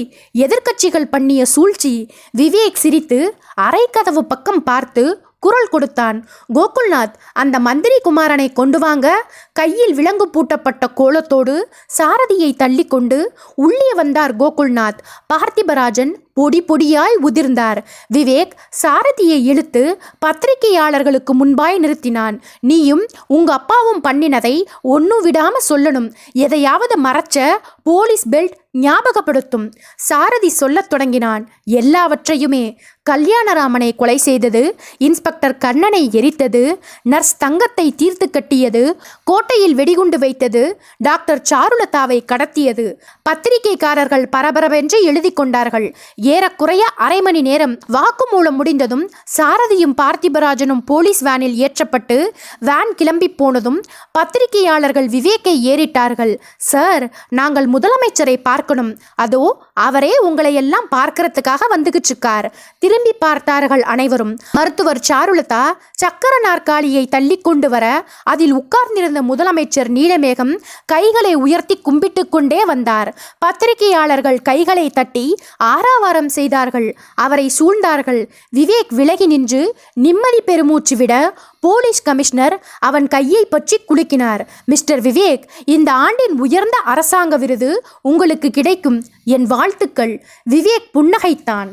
எதிர்க்கட்சிகள் பண்ணிய சூழ்ச்சி. விவேக் சிரித்து அறை கதவு பக்கம் பார்த்து குரல் கொடுத்தான். கோகுல்நாத், அந்த மந்திரி குமாரனை கொண்டு வாங்க. கையில் விலங்கு பூட்டப்பட்ட கோலத்தோடு சாரதியை தள்ளி கொண்டு உள்ளே வந்தார் கோகுல்நாத். பார்த்திபராஜன் பொடி பொடியாய் உதிர்ந்தார். விவேக் சாரதியை இழுத்து பத்திரிகையாளர்களுக்கு முன்பாய் நிறுத்தினான். நீயும் உங்க அப்பாவும் பண்ணினதை ஒன்னும் விடாம சொல்லணும். எதையாவது மறைச்ச போலீஸ் பெல்ட் ஞாபகப்படுத்தும். சாரதி சொல்லத் தொடங்கினான். எல்லாவற்றையுமே. கல்யாணராமனை கொலை செய்தது, இன்ஸ்பெக்டர் கண்ணனை எரித்தது, நர்ஸ் தங்கத்தை தீர்த்து கட்டியது, கோட்டையில் வெடிகுண்டு வைத்தது, டாக்டர் சாருலதாவை கடத்தியது. பத்திரிகைக்காரர்கள் பரபரவென்று எழுதி கொண்டார்கள். ஏறக்குறைய அரை மணி நேரம். வாக்குமூலம் முடிந்ததும் சாரதியும் பார்த்திபராஜனும் போலீஸ் வேனில் ஏற்றப்பட்டு வேன் கிளம்பி போனதும் பத்திரிகையாளர்கள் விவேக்கை ஏறிட்டார்கள். சார், நாங்கள் முதலமைச்சரை பார்க்கணும். அதோ அவரே உங்களை எல்லாம் பார்க்கறதுக்காக வந்துகிட்டு இருக்கார். திரும்பி பார்த்தார்கள் அனைவரும். மருத்துவர் சாருலதா சக்கர நாற்காலியை தள்ளி கொண்டு வர அதில் உட்கார்ந்திருந்த முதலமைச்சர் நீலமேகம் கைகளை உயர்த்தி கும்பிட்டு கொண்டே வந்தார். பத்திரிகையாளர்கள் கைகளை தட்டி ஆரவாரம் செய்தார்கள். அவரை சூழ்ந்தார்கள். விவேக் விலகி நின்று நிம்மதி பெருமூச்சு விட போலீஸ் கமிஷனர் அவன் கையை பற்றி குலுக்கினார். மிஸ்டர் விவேக், இந்த ஆண்டின் உயர்ந்த அரசாங்க விருது உங்களுக்கு கிடைக்கும். என் வாழ்த்துக்கள். விவேக் புன்னகைத்தான்.